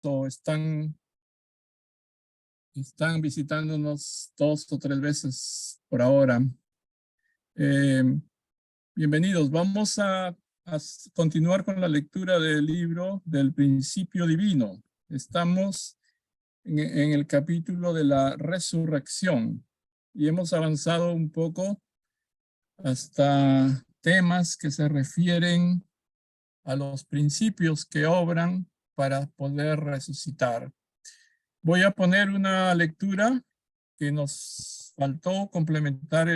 o están visitándonos 2 o 3 veces por ahora. Bienvenidos. Vamos a continuar con la lectura del libro del Principio Divino. Estamos en el capítulo de la resurrección y hemos avanzado un poco hasta temas que se refieren a los principios que obran para poder resucitar. Voy a poner una lectura que nos faltó complementar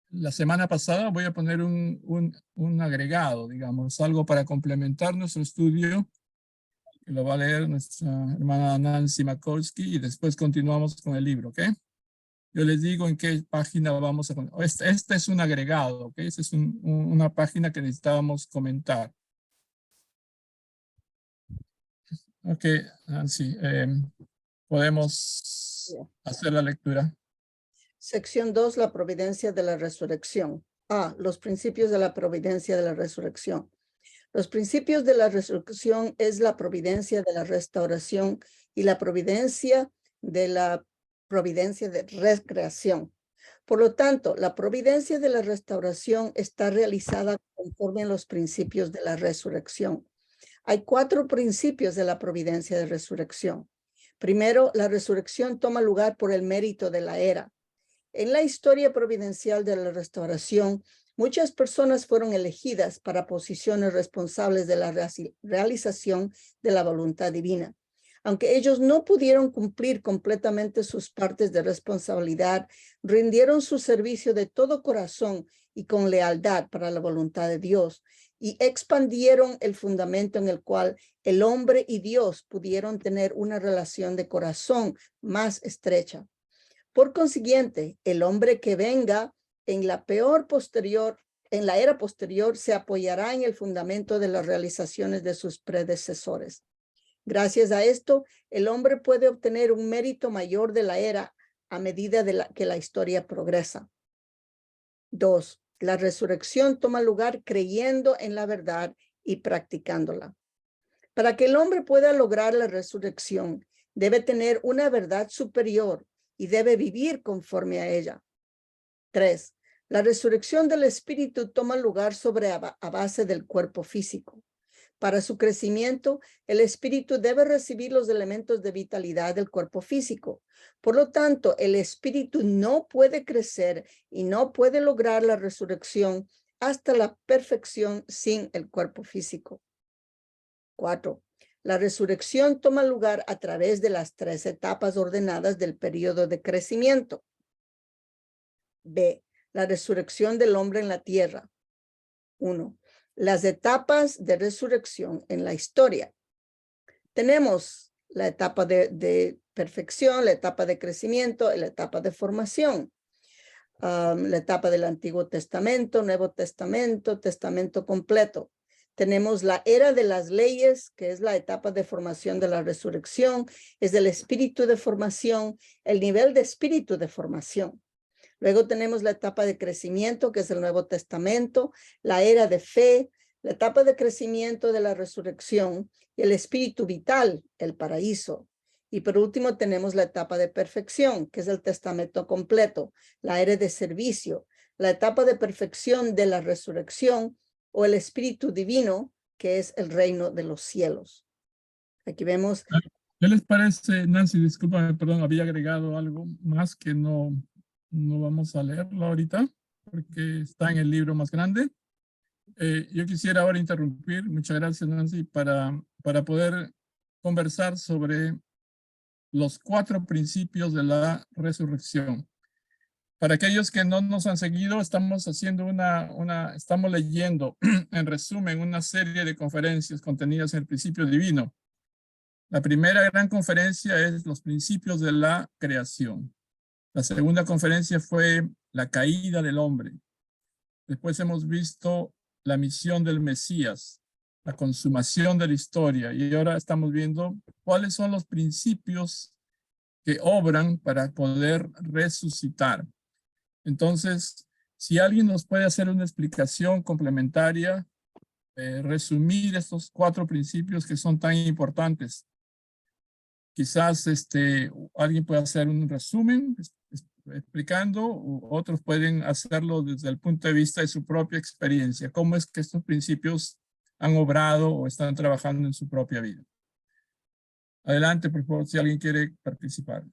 la semana pasada. Voy a poner un agregado, digamos, algo para complementar nuestro estudio, que lo va a leer nuestra hermana Nancy Makolsky, y después continuamos con el libro, ¿ok? Yo les digo en qué página vamos a... Este es un agregado, ¿ok? Esta es una página que necesitábamos comentar. Ok, Nancy, podemos hacer la lectura. Sección 2, la providencia de la resurrección. A, los principios de la providencia de la resurrección. Los principios de la resurrección es la providencia de la restauración y la providencia de recreación. Por lo tanto, la providencia de la restauración está realizada conforme a los principios de la resurrección. Hay 4 principios de la providencia de resurrección. Primero, la resurrección toma lugar por el mérito de la era. En la historia providencial de la restauración, muchas personas fueron elegidas para posiciones responsables de la realización de la voluntad divina. Aunque ellos no pudieron cumplir completamente sus partes de responsabilidad, rindieron su servicio de todo corazón y con lealtad para la voluntad de Dios, y expandieron el fundamento en el cual el hombre y Dios pudieron tener una relación de corazón más estrecha. Por consiguiente, el hombre que venga en la era posterior se apoyará en el fundamento de las realizaciones de sus predecesores. Gracias a esto, el hombre puede obtener un mérito mayor de la era a medida que la historia progresa. 2. La resurrección toma lugar creyendo en la verdad y practicándola. Para que el hombre pueda lograr la resurrección, debe tener una verdad superior y debe vivir conforme a ella. 3. La resurrección del espíritu toma lugar a base del cuerpo físico. Para su crecimiento, el espíritu debe recibir los elementos de vitalidad del cuerpo físico. Por lo tanto, el espíritu no puede crecer y no puede lograr la resurrección hasta la perfección sin el cuerpo físico. 4. La resurrección toma lugar a través de las 3 etapas ordenadas del periodo de crecimiento. B. La resurrección del hombre en la tierra. 1. Las etapas de resurrección en la historia. Tenemos la etapa de perfección, la etapa de crecimiento, la etapa de formación. La etapa del Antiguo Testamento, Nuevo Testamento, Testamento completo. Tenemos la era de las leyes, que es la etapa de formación de la resurrección, es el espíritu de formación, el nivel de espíritu de formación. Luego tenemos la etapa de crecimiento, que es el Nuevo Testamento, la era de fe, la etapa de crecimiento de la resurrección y el espíritu vital, el paraíso. Y por último tenemos la etapa de perfección, que es el Testamento completo, la era de servicio, la etapa de perfección de la resurrección o el espíritu divino, que es el reino de los cielos. Aquí vemos. ¿Qué les parece, Nancy? Discúlpame, perdón, había agregado algo más que no vamos a leerlo ahorita, porque está en el libro más grande. Yo quisiera ahora interrumpir, muchas gracias, Nancy, para poder conversar sobre los 4 principios de la resurrección. Para aquellos que no nos han seguido, estamos haciendo estamos leyendo, en resumen, una serie de conferencias contenidas en el principio divino. La primera gran conferencia es los principios de la creación. La segunda conferencia fue la caída del hombre. Después hemos visto la misión del Mesías, la consumación de la historia, y ahora estamos viendo cuáles son los principios que obran para poder resucitar. Entonces, si alguien nos puede hacer una explicación complementaria resumir estos 4 principios que son tan importantes. Quizás alguien puede hacer un resumen explicando, u otros pueden hacerlo desde el punto de vista de su propia experiencia. ¿Cómo es que estos principios han obrado o están trabajando en su propia vida? Adelante, por favor, si alguien quiere participar.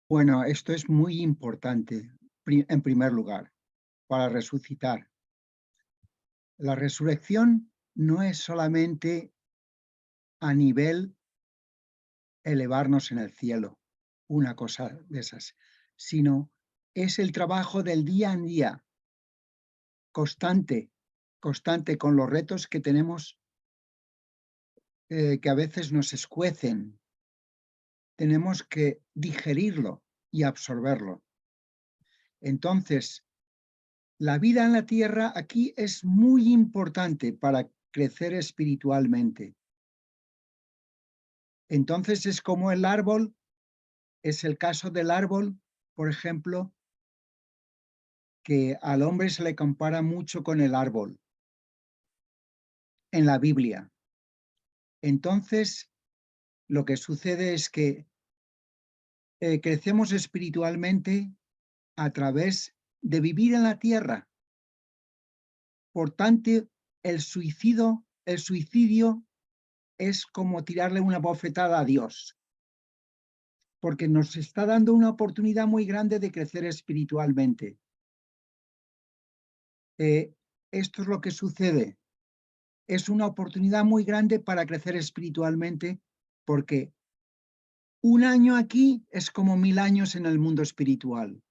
Bueno, esto es muy importante, en primer lugar, para resucitar. La resurrección no es solamente a nivel elevarnos en el cielo, una cosa de esas, sino es el trabajo del día en día, constante con los retos que tenemos, que a veces nos escuecen. Tenemos que digerirlo y absorberlo. Entonces, la vida en la tierra aquí es muy importante para crecer espiritualmente. Entonces es como el árbol, es el caso del árbol, por ejemplo, que al hombre se le compara mucho con el árbol en la Biblia. Entonces, lo que sucede es que crecemos espiritualmente a través de vivir en la tierra. Por tanto, el suicidio es como tirarle una bofetada a Dios, porque nos está dando una oportunidad muy grande de crecer espiritualmente. Esto es lo que sucede. Es una oportunidad muy grande para crecer espiritualmente, porque un año aquí es como 1000 años en el mundo espiritual.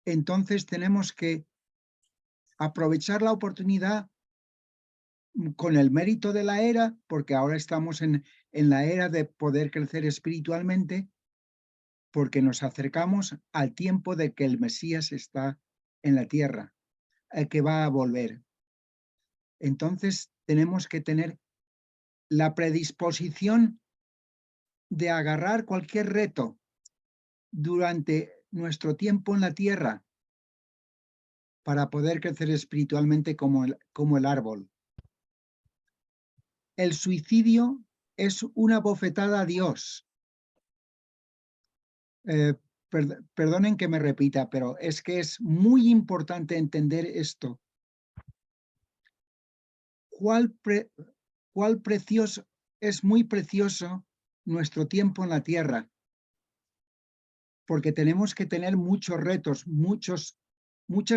Entonces tenemos que aprovechar la oportunidad con el mérito de la era, porque ahora estamos en la era de poder crecer espiritualmente, porque nos acercamos al tiempo de que el Mesías está en la tierra, que va a volver. Entonces tenemos que tener la predisposición de agarrar cualquier reto durante nuestro tiempo en la tierra para poder crecer espiritualmente como el árbol. El suicidio es una bofetada a Dios. Perdonen que me repita, pero es que es muy importante entender esto. ¿Cuál precioso? Es muy precioso nuestro tiempo en la tierra, porque tenemos que tener muchos retos, muchas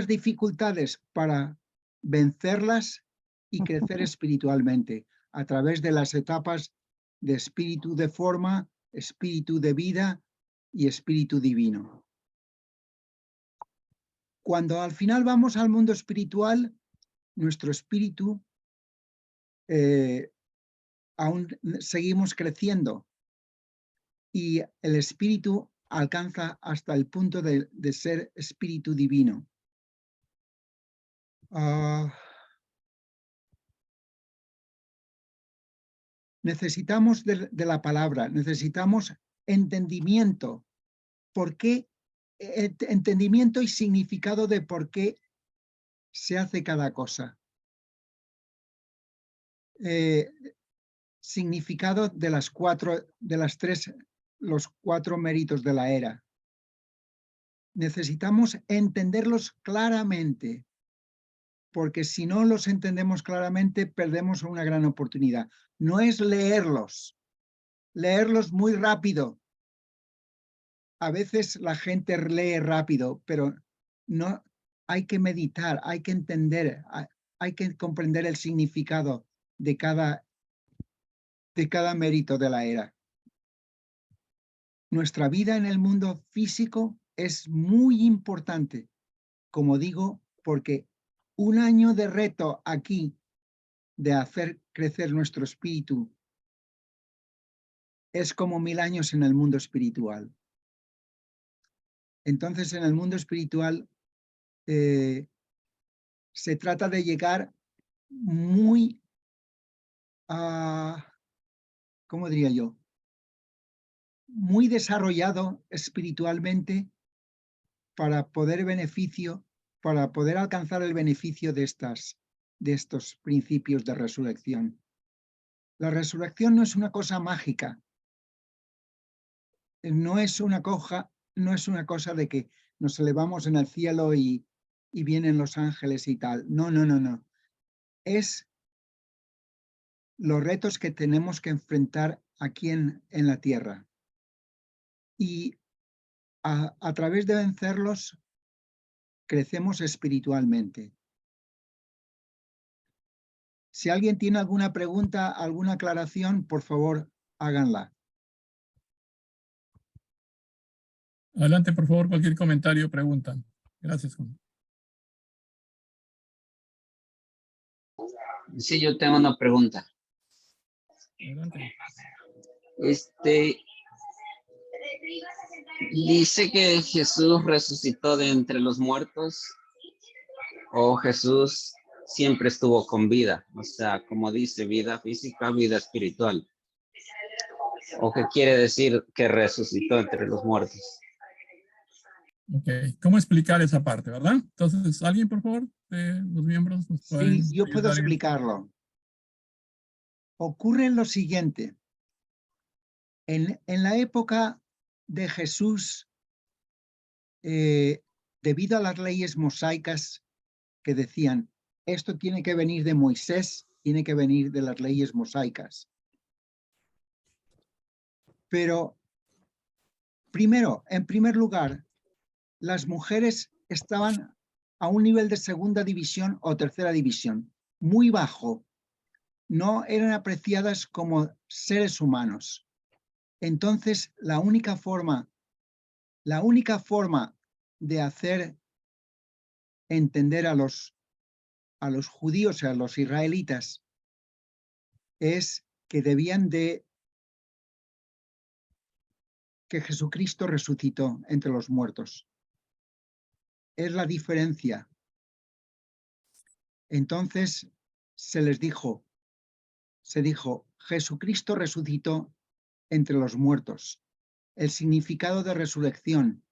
dificultades para vencerlas y crecer espiritualmente a través de las etapas de espíritu de forma, espíritu de vida y espíritu divino. Cuando al final vamos al mundo espiritual, nuestro espíritu aún seguimos creciendo y el espíritu alcanza hasta el punto de ser espíritu divino. Necesitamos de la palabra, necesitamos entendimiento. ¿Por qué? Entendimiento y significado de por qué se hace cada cosa. Significado de los 4 méritos de la era. Necesitamos entenderlos claramente, porque si no los entendemos claramente, perdemos una gran oportunidad. No es leerlos muy rápido. A veces la gente lee rápido, pero no, hay que meditar, hay que entender, hay que comprender el significado de cada mérito de la era. Nuestra vida en el mundo físico es muy importante, como digo, porque un año de reto aquí de hacer crecer nuestro espíritu es como 1000 años en el mundo espiritual. Entonces, en el mundo espiritual se trata de llegar muy ¿cómo diría yo? Muy desarrollado espiritualmente para poder alcanzar el beneficio de estos principios de resurrección. La resurrección no es una cosa mágica. No es una cosa de que nos elevamos en el cielo y vienen los ángeles y tal. No, no, no, no. Es los retos que tenemos que enfrentar aquí en la tierra. Y a través de vencerlos, crecemos espiritualmente. Si alguien tiene alguna pregunta, alguna aclaración, por favor, háganla. Adelante, por favor, cualquier comentario o pregunta. Gracias, Juan. Sí, yo tengo una pregunta. Adelante. Dice que Jesús resucitó de entre los muertos, o Jesús siempre estuvo con vida, o sea, como dice, vida física, vida espiritual. ¿O qué quiere decir que resucitó entre los muertos? Ok, ¿cómo explicar esa parte, verdad? Entonces, ¿alguien, por favor, de los miembros nos pueden Sí, yo puedo ayudar en- explicarlo. Ocurre lo siguiente. En la época de Jesús, debido a las leyes mosaicas que decían, esto tiene que venir de Moisés, tiene que venir de las leyes mosaicas. Pero, primero, en primer lugar, las mujeres estaban a un nivel de segunda división o tercera división, muy bajo. No eran apreciadas como seres humanos. Entonces, la única forma de hacer entender a los judíos, a los israelitas, es que debían de que Jesucristo resucitó entre los muertos. Es la diferencia. Entonces se dijo, Jesucristo resucitó entre los muertos. El significado de resurrección.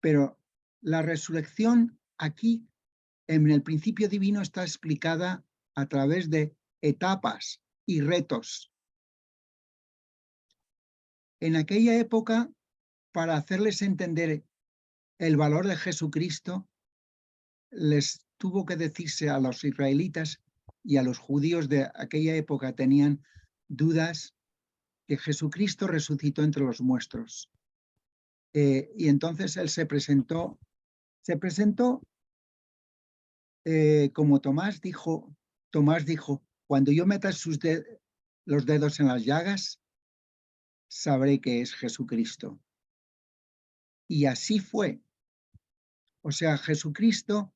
Pero la resurrección aquí, en el principio divino, está explicada a través de etapas y retos. En aquella época, para hacerles entender el valor de Jesucristo, les tuvo que decirse a los israelitas y a los judíos de aquella época tenían dudas que Jesucristo resucitó entre los muertos. Y entonces él se presentó como Tomás dijo, cuando yo meta los dedos en las llagas, sabré que es Jesucristo. Y así fue. O sea, Jesucristo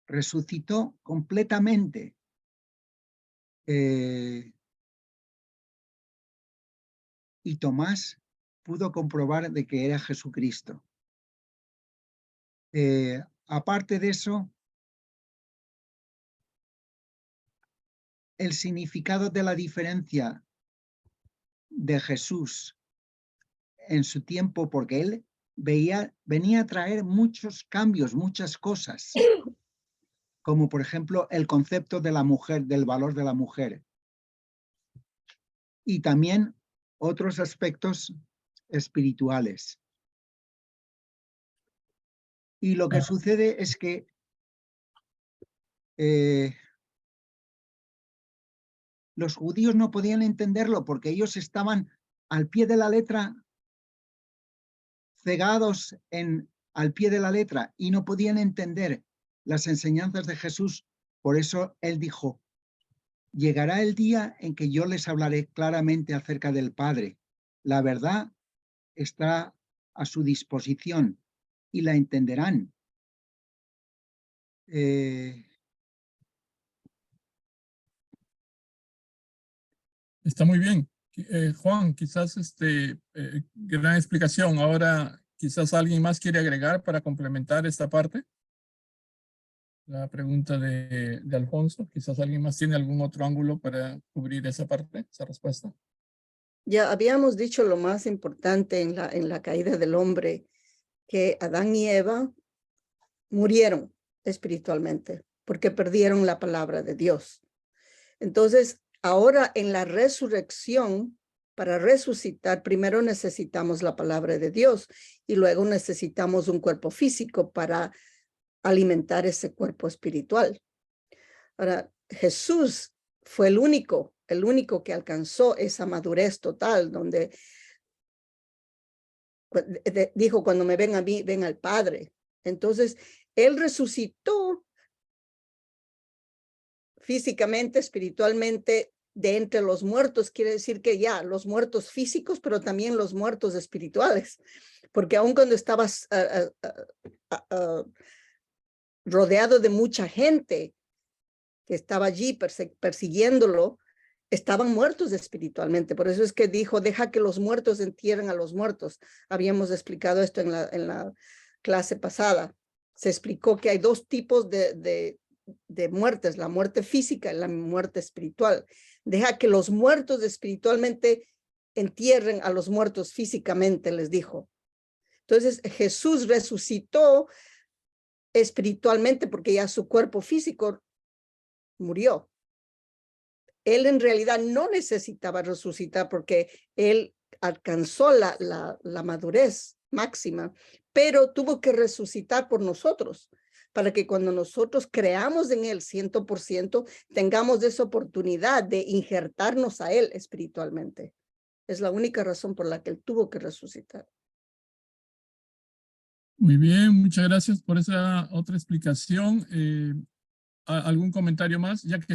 resucitó completamente. Y Tomás pudo comprobar de que era Jesucristo. Aparte de eso, el significado de la diferencia de Jesús en su tiempo, porque él venía a traer muchos cambios, muchas cosas, como por ejemplo el concepto de la mujer, del valor de la mujer, y también otros aspectos espirituales. Y lo que sucede es que los judíos no podían entenderlo porque ellos estaban al pie de la letra, cegados al pie de la letra, y no podían entender las enseñanzas de Jesús. Por eso él dijo, llegará el día en que yo les hablaré claramente acerca del Padre. La verdad está a su disposición y la entenderán. Está muy bien. Juan, quizás gran explicación. Ahora, quizás alguien más quiere agregar para complementar esta parte. La pregunta de Alfonso. Quizás alguien más tiene algún otro ángulo para cubrir esa parte, esa respuesta. Ya habíamos dicho lo más importante en la caída del hombre, que Adán y Eva murieron espiritualmente porque perdieron la palabra de Dios. Entonces, ahora en la resurrección, para resucitar, primero necesitamos la palabra de Dios y luego necesitamos un cuerpo físico para alimentar ese cuerpo espiritual. Ahora, Jesús fue el único que alcanzó esa madurez total, donde dijo, cuando me ven a mí, ven al Padre. Entonces, él resucitó físicamente, espiritualmente, de entre los muertos. Quiere decir que ya los muertos físicos, pero también los muertos espirituales, porque aun cuando estabas rodeado de mucha gente que estaba allí persiguiéndolo, estaban muertos espiritualmente. Por eso es que dijo, deja que los muertos entierren a los muertos. Habíamos explicado esto en la clase pasada. Se explicó que hay dos tipos de muertes, la muerte física y la muerte espiritual. Deja que los muertos espiritualmente entierren a los muertos físicamente, les dijo. Entonces Jesús resucitó espiritualmente porque ya su cuerpo físico murió. Él en realidad no necesitaba resucitar porque él alcanzó la madurez máxima, pero tuvo que resucitar por nosotros, para que cuando nosotros creamos en él 100%, tengamos esa oportunidad de injertarnos a él espiritualmente. Es la única razón por la que él tuvo que resucitar. Muy bien, muchas gracias por esa otra explicación. ¿Algún comentario más? Ya que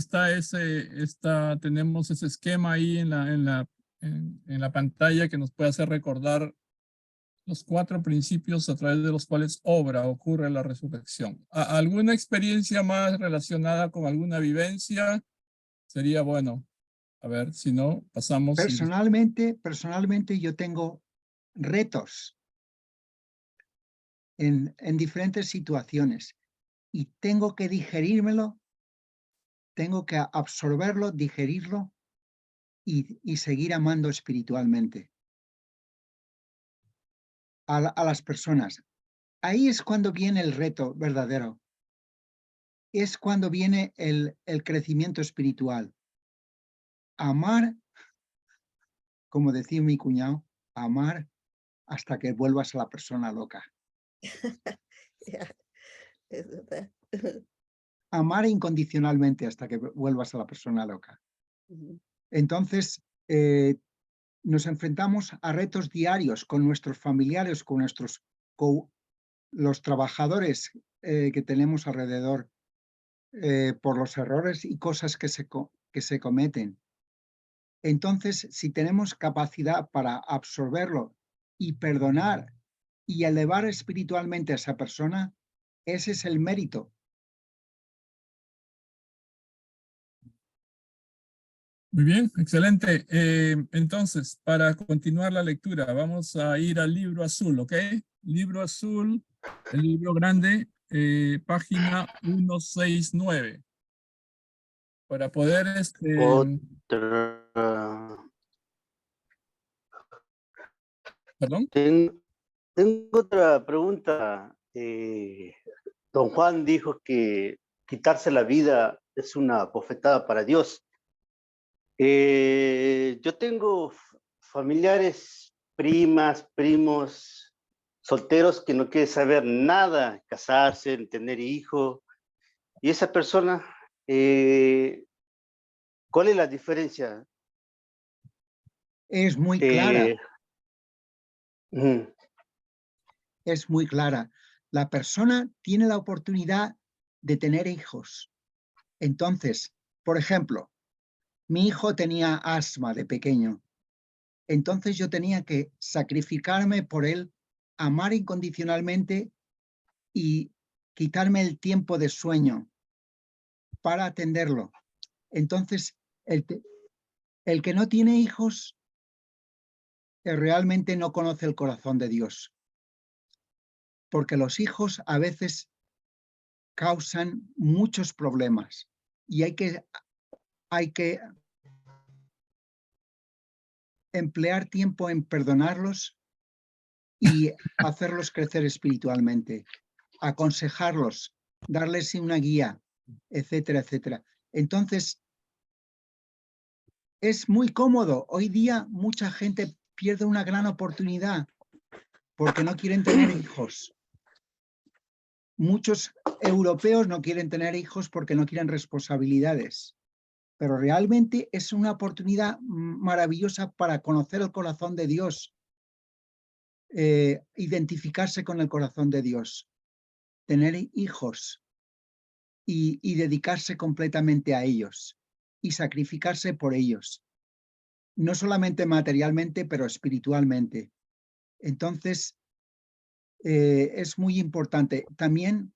tenemos ese esquema ahí en la pantalla que nos puede hacer recordar los 4 principios a través de los cuales ocurre la resurrección. ¿Alguna experiencia más relacionada con alguna vivencia? Sería bueno. A ver, si no, pasamos. Personalmente yo tengo retos en diferentes situaciones y tengo que digerírmelo, tengo que absorberlo, digerirlo y seguir amando espiritualmente a las personas. Ahí es cuando viene el reto verdadero. Es cuando viene el crecimiento espiritual. Amar, como decía mi cuñado, amar hasta que vuelvas a la persona loca. Amar incondicionalmente hasta que vuelvas a la persona loca. Entonces, nos enfrentamos a retos diarios con nuestros familiares, con los trabajadores que tenemos alrededor, por los errores y cosas que se cometen. Entonces, si tenemos capacidad para absorberlo y perdonar y elevar espiritualmente a esa persona, ese es el mérito. Muy bien, excelente. Entonces, para continuar la lectura, vamos a ir al libro azul, ¿ok? Libro azul, el libro grande, página 169. Para poder, ¿Perdón? Tengo otra pregunta. Don Juan dijo que quitarse la vida es una bofetada para Dios. Yo tengo familiares, primas, primos, solteros que no quieren saber nada, casarse, tener hijos. Y esa persona, ¿cuál es la diferencia? Es muy clara. Uh-huh. Es muy clara. La persona tiene la oportunidad de tener hijos. Entonces, por ejemplo, mi hijo tenía asma de pequeño. Entonces yo tenía que sacrificarme por él, amar incondicionalmente y quitarme el tiempo de sueño para atenderlo. Entonces, el que no tiene hijos realmente no conoce el corazón de Dios. Porque los hijos a veces causan muchos problemas y hay que emplear tiempo en perdonarlos y hacerlos crecer espiritualmente. aconsejarlos, darles una guía, etcétera, etcétera. Entonces, es muy cómodo. Hoy día mucha gente pierde una gran oportunidad porque no quieren tener hijos. Muchos europeos no quieren tener hijos porque no quieren responsabilidades. Pero realmente es una oportunidad maravillosa para conocer el corazón de Dios, identificarse con el corazón de Dios, tener hijos y dedicarse completamente a ellos y sacrificarse por ellos, no solamente materialmente, pero espiritualmente. Entonces, es muy importante. También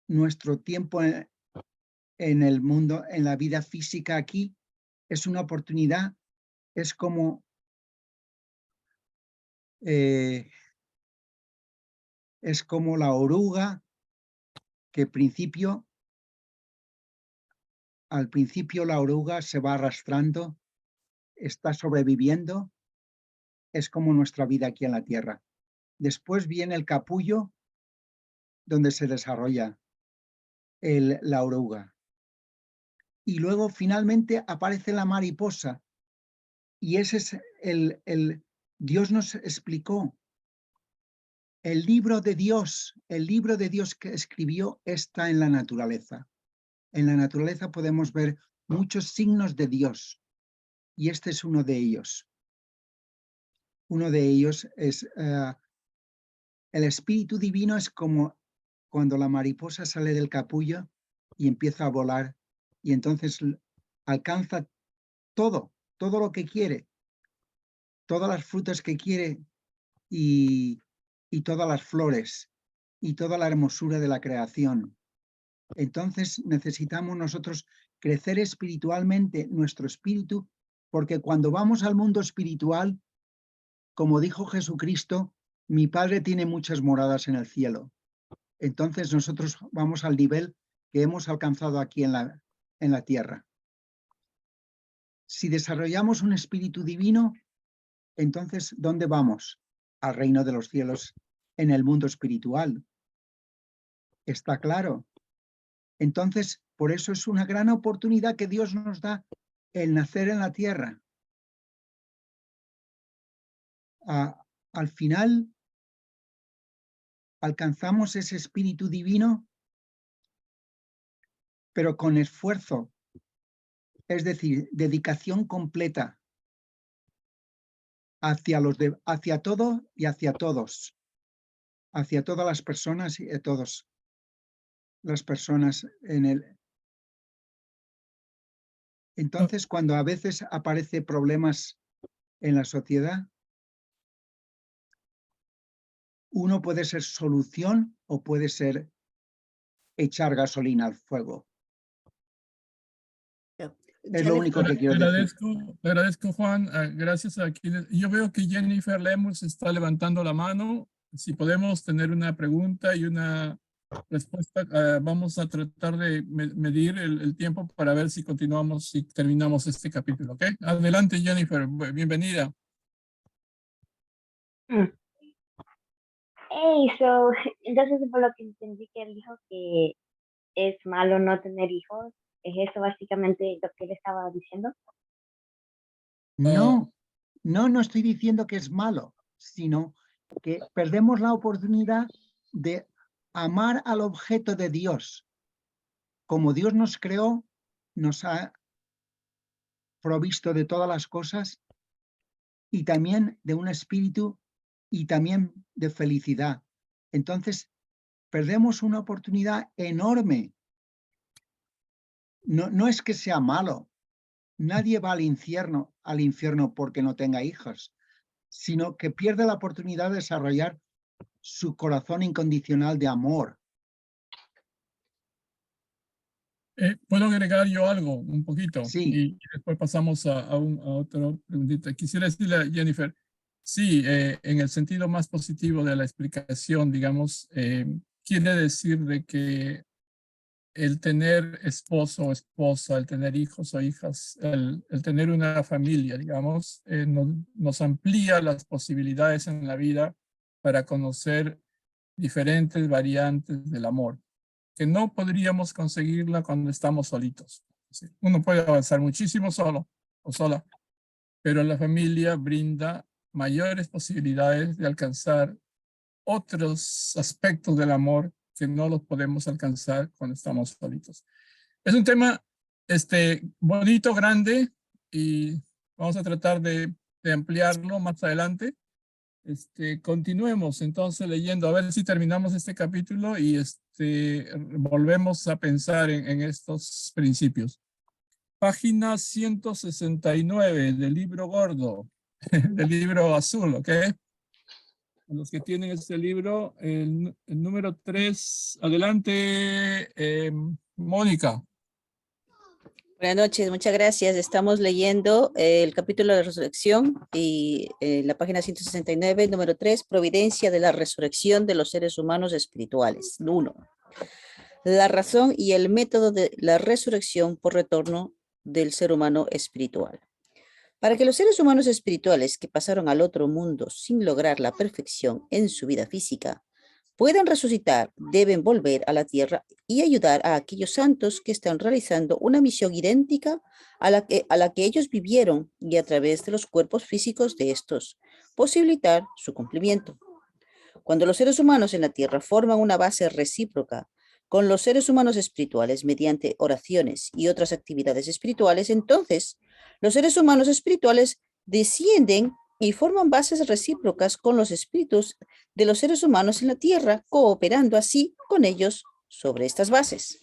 nuestro tiempo en el mundo, en la vida física aquí, es una oportunidad, es como la oruga que al principio la oruga se va arrastrando, está sobreviviendo, es como nuestra vida aquí en la tierra. Después viene el capullo, donde se desarrolla la oruga. Y luego finalmente aparece la mariposa. Y ese es Dios nos explicó. El libro de Dios que escribió está en la naturaleza. En la naturaleza podemos ver muchos signos de Dios. Y este es uno de ellos. Uno de ellos es el Espíritu Divino, es como cuando la mariposa sale del capullo y empieza a volar y entonces alcanza todo lo que quiere, todas las frutas que quiere y todas las flores y toda la hermosura de la creación. Entonces necesitamos nosotros crecer espiritualmente nuestro espíritu, porque cuando vamos al mundo espiritual, como dijo Jesucristo, mi Padre tiene muchas moradas en el cielo. Entonces nosotros vamos al nivel que hemos alcanzado aquí en la tierra. Si desarrollamos un espíritu divino, entonces, ¿dónde vamos? Al reino de los cielos, en el mundo espiritual. Está claro. Entonces, por eso es una gran oportunidad que Dios nos da el nacer en la tierra. Al final, alcanzamos ese espíritu divino, pero con esfuerzo, es decir, dedicación completa hacia todo y hacia todos, hacia todas las personas y a todas las personas en el. Entonces, cuando a veces aparecen problemas en la sociedad, uno puede ser solución o puede ser echar gasolina al fuego. Es lo único que quiero decir. Le agradezco, Juan. Gracias a quienes. Yo veo que Jennifer Lemus está levantando la mano. Si podemos tener una pregunta y una respuesta, vamos a tratar de medir el tiempo para ver si continuamos, si terminamos este capítulo. ¿Ok? Adelante, Jennifer. Bienvenida. Entonces por lo que entendí que él dijo que es malo no tener hijos, ¿es eso básicamente lo que él estaba diciendo? No estoy diciendo que es malo, sino que perdemos la oportunidad de amar al objeto de Dios. Como Dios nos creó, nos ha provisto de todas las cosas y también de un espíritu y también de felicidad. Entonces, perdemos una oportunidad enorme. No es que sea malo. Nadie va al infierno porque no tenga hijos, sino que pierde la oportunidad de desarrollar su corazón incondicional de amor. ¿Puedo agregar yo algo, un poquito? Sí. Y después pasamos a otra preguntita. Quisiera decirle a Jennifer, sí, en el sentido más positivo de la explicación, digamos, quiere decir de que el tener esposo o esposa, el tener hijos o hijas, el tener una familia, digamos, nos amplía las posibilidades en la vida para conocer diferentes variantes del amor, que no podríamos conseguirla cuando estamos solitos. ¿Sí? Uno puede avanzar muchísimo solo o sola, pero la familia brinda mayores posibilidades de alcanzar otros aspectos del amor que no los podemos alcanzar cuando estamos solitos. Es un tema bonito, grande, y vamos a tratar de ampliarlo más adelante. Continuemos entonces leyendo, a ver si terminamos este capítulo y volvemos a pensar en estos principios. Página 169 del libro gordo, del libro azul, ¿ok? Los que tienen este libro, el número 3, adelante, Mónica. Buenas noches, muchas gracias. Estamos leyendo el capítulo de la resurrección y la página 169, número 3, providencia de la resurrección de los seres humanos espirituales. 1. La razón y el método de la resurrección por retorno del ser humano espiritual. Para que los seres humanos espirituales que pasaron al otro mundo sin lograr la perfección en su vida física puedan resucitar, deben volver a la tierra y ayudar a aquellos santos que están realizando una misión idéntica a la que ellos vivieron y a través de los cuerpos físicos de estos, posibilitar su cumplimiento. Cuando los seres humanos en la tierra forman una base recíproca con los seres humanos espirituales mediante oraciones y otras actividades espirituales, entonces los seres humanos espirituales descienden y forman bases recíprocas con los espíritus de los seres humanos en la tierra, cooperando así con ellos sobre estas bases.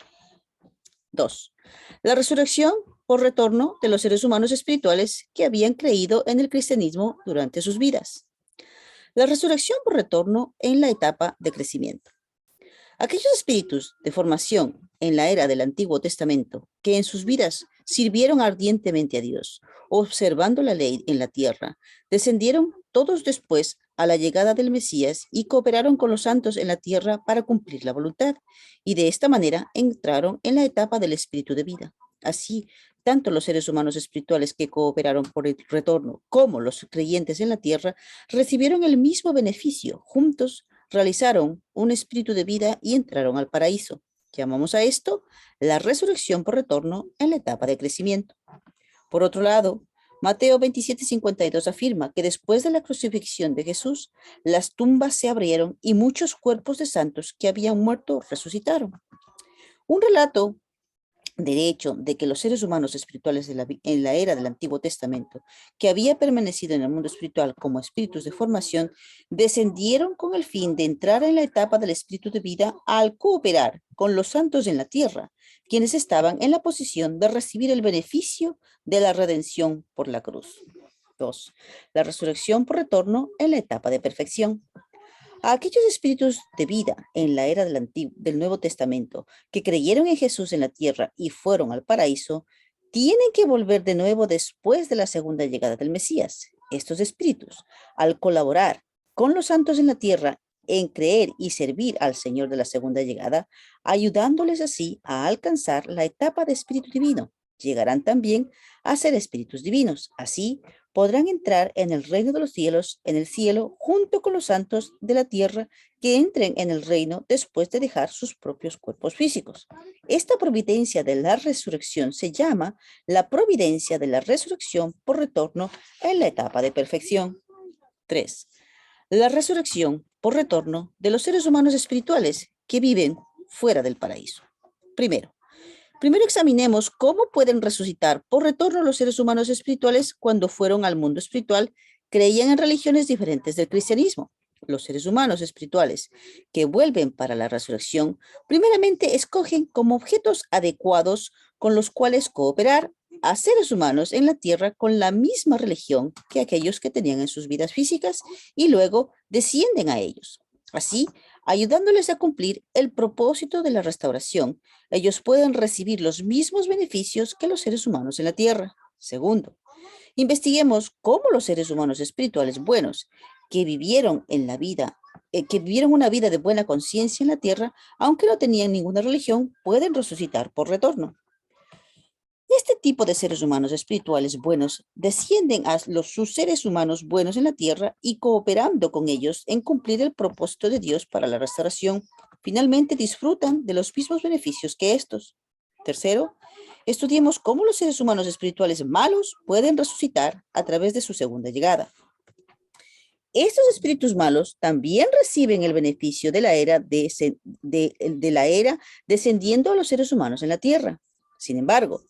2. La resurrección por retorno de los seres humanos espirituales que habían creído en el cristianismo durante sus vidas. La resurrección por retorno en la etapa de crecimiento. Aquellos espíritus de formación en la era del Antiguo Testamento que en sus vidas sirvieron ardientemente a Dios, observando la ley en la tierra, descendieron todos después a la llegada del Mesías y cooperaron con los santos en la tierra para cumplir la voluntad, y de esta manera entraron en la etapa del espíritu de vida. Así, tanto los seres humanos espirituales que cooperaron por el retorno como los creyentes en la tierra recibieron el mismo beneficio. Juntos realizaron un espíritu de vida y entraron al paraíso. Llamamos a esto la resurrección por retorno en la etapa de crecimiento. Por otro lado, Mateo 27:52 afirma que después de la crucifixión de Jesús, las tumbas se abrieron y muchos cuerpos de santos que habían muerto resucitaron. Un relato de hecho de que los seres humanos espirituales en la era del Antiguo Testamento, que había permanecido en el mundo espiritual como espíritus de formación, descendieron con el fin de entrar en la etapa del espíritu de vida al cooperar con los santos en la tierra, quienes estaban en la posición de recibir el beneficio de la redención por la cruz. 2. La resurrección por retorno en la etapa de perfección. A aquellos espíritus de vida en la era del Nuevo Testamento que creyeron en Jesús en la tierra y fueron al paraíso, tienen que volver de nuevo después de la segunda llegada del Mesías. Estos espíritus, al colaborar con los santos en la tierra en creer y servir al Señor de la segunda llegada, ayudándoles así a alcanzar la etapa de espíritu divino, llegarán también a ser espíritus divinos. Así podrán entrar en el reino de los cielos, en el cielo, junto con los santos de la tierra que entren en el reino después de dejar sus propios cuerpos físicos. Esta providencia de la resurrección se llama la providencia de la resurrección por retorno en la etapa de perfección. 3. La resurrección por retorno de los seres humanos espirituales que viven fuera del paraíso. Primero examinemos cómo pueden resucitar por retorno los seres humanos espirituales cuando fueron al mundo espiritual, creían en religiones diferentes del cristianismo. Los seres humanos espirituales que vuelven para la resurrección, primeramente escogen como objetos adecuados con los cuales cooperar a seres humanos en la tierra con la misma religión que aquellos que tenían en sus vidas físicas y luego descienden a ellos. Así, ayudándoles a cumplir el propósito de la restauración, ellos pueden recibir los mismos beneficios que los seres humanos en la tierra. Segundo, investiguemos cómo los seres humanos espirituales buenos que vivieron una vida de buena conciencia en la tierra, aunque no tenían ninguna religión, pueden resucitar por retorno. Este tipo de seres humanos espirituales buenos descienden a sus seres humanos buenos en la tierra y cooperando con ellos en cumplir el propósito de Dios para la restauración, finalmente disfrutan de los mismos beneficios que estos. Tercero, estudiemos cómo los seres humanos espirituales malos pueden resucitar a través de su segunda llegada. Estos espíritus malos también reciben el beneficio de la era descendiendo a los seres humanos en la tierra. Sin embargo,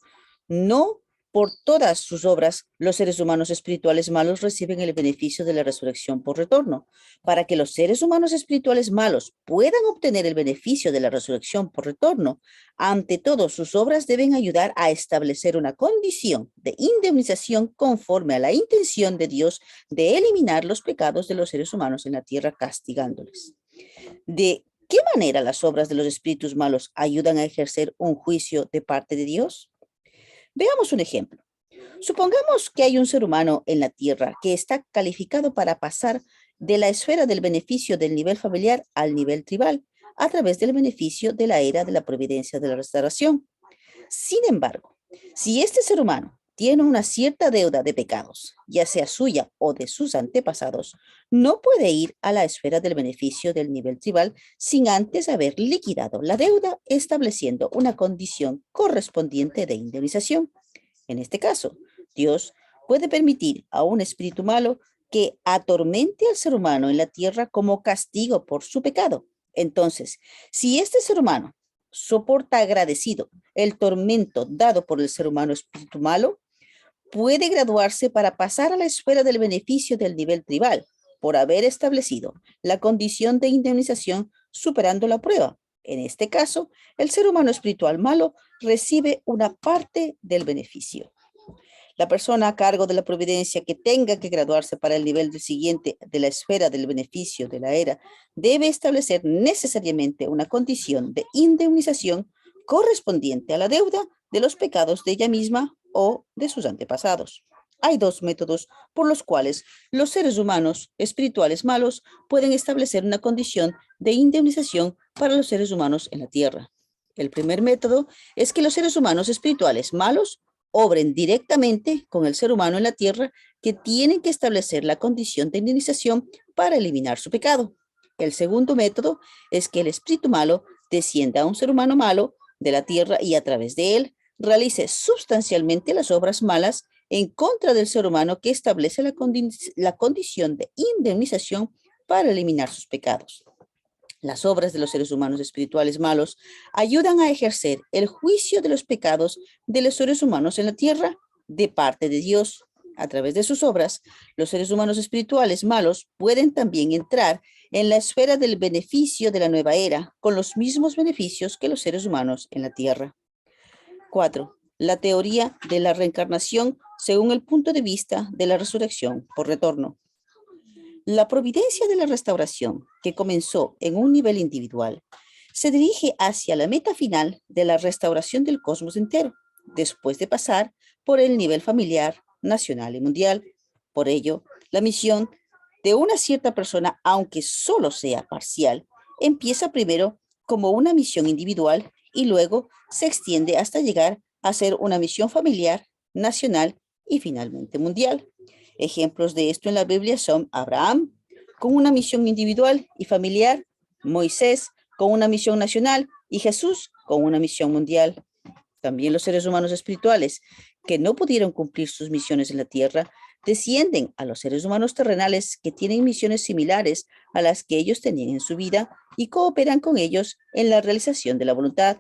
no por todas sus obras los seres humanos espirituales malos reciben el beneficio de la resurrección por retorno. Para que los seres humanos espirituales malos puedan obtener el beneficio de la resurrección por retorno, ante todo sus obras deben ayudar a establecer una condición de indemnización conforme a la intención de Dios de eliminar los pecados de los seres humanos en la tierra castigándoles. ¿De qué manera las obras de los espíritus malos ayudan a ejercer un juicio de parte de Dios? Veamos un ejemplo. Supongamos que hay un ser humano en la tierra que está calificado para pasar de la esfera del beneficio del nivel familiar al nivel tribal a través del beneficio de la era de la providencia de la restauración. Sin embargo, si este ser humano tiene una cierta deuda de pecados, ya sea suya o de sus antepasados, no puede ir a la esfera del beneficio del nivel tribal sin antes haber liquidado la deuda, estableciendo una condición correspondiente de indemnización. En este caso, Dios puede permitir a un espíritu malo que atormente al ser humano en la tierra como castigo por su pecado. Entonces, si este ser humano soporta agradecido el tormento dado por el ser humano espíritu malo, puede graduarse para pasar a la esfera del beneficio del nivel tribal por haber establecido la condición de indemnización superando la prueba. En este caso, el ser humano espiritual malo recibe una parte del beneficio. La persona a cargo de la providencia que tenga que graduarse para el nivel siguiente de la esfera del beneficio de la era debe establecer necesariamente una condición de indemnización correspondiente a la deuda de los pecados de ella misma o de sus antepasados. Hay dos métodos por los cuales los seres humanos espirituales malos pueden establecer una condición de indemnización para los seres humanos en la tierra. El primer método es que los seres humanos espirituales malos obren directamente con el ser humano en la tierra que tienen que establecer la condición de indemnización para eliminar su pecado. El segundo método es que el espíritu malo descienda a un ser humano malo de la tierra y a través de él realice sustancialmente las obras malas en contra del ser humano que establece la condición de indemnización para eliminar sus pecados. Las obras de los seres humanos espirituales malos ayudan a ejercer el juicio de los pecados de los seres humanos en la tierra de parte de Dios. A través de sus obras, los seres humanos espirituales malos pueden también entrar en la esfera del beneficio de la nueva era, con los mismos beneficios que los seres humanos en la tierra. 4. La teoría de la reencarnación según el punto de vista de la resurrección por retorno. La providencia de la restauración, que comenzó en un nivel individual, se dirige hacia la meta final de la restauración del cosmos entero, después de pasar por el nivel familiar, nacional y mundial. Por ello, la misión de una cierta persona, aunque solo sea parcial, empieza primero como una misión individual y luego se extiende hasta llegar a ser una misión familiar, nacional y finalmente mundial. Ejemplos de esto en la Biblia son Abraham, con una misión individual y familiar, Moisés, con una misión nacional, y Jesús, con una misión mundial. También los seres humanos espirituales, que no pudieron cumplir sus misiones en la tierra, descienden a los seres humanos terrenales que tienen misiones similares a las que ellos tenían en su vida y cooperan con ellos en la realización de la voluntad.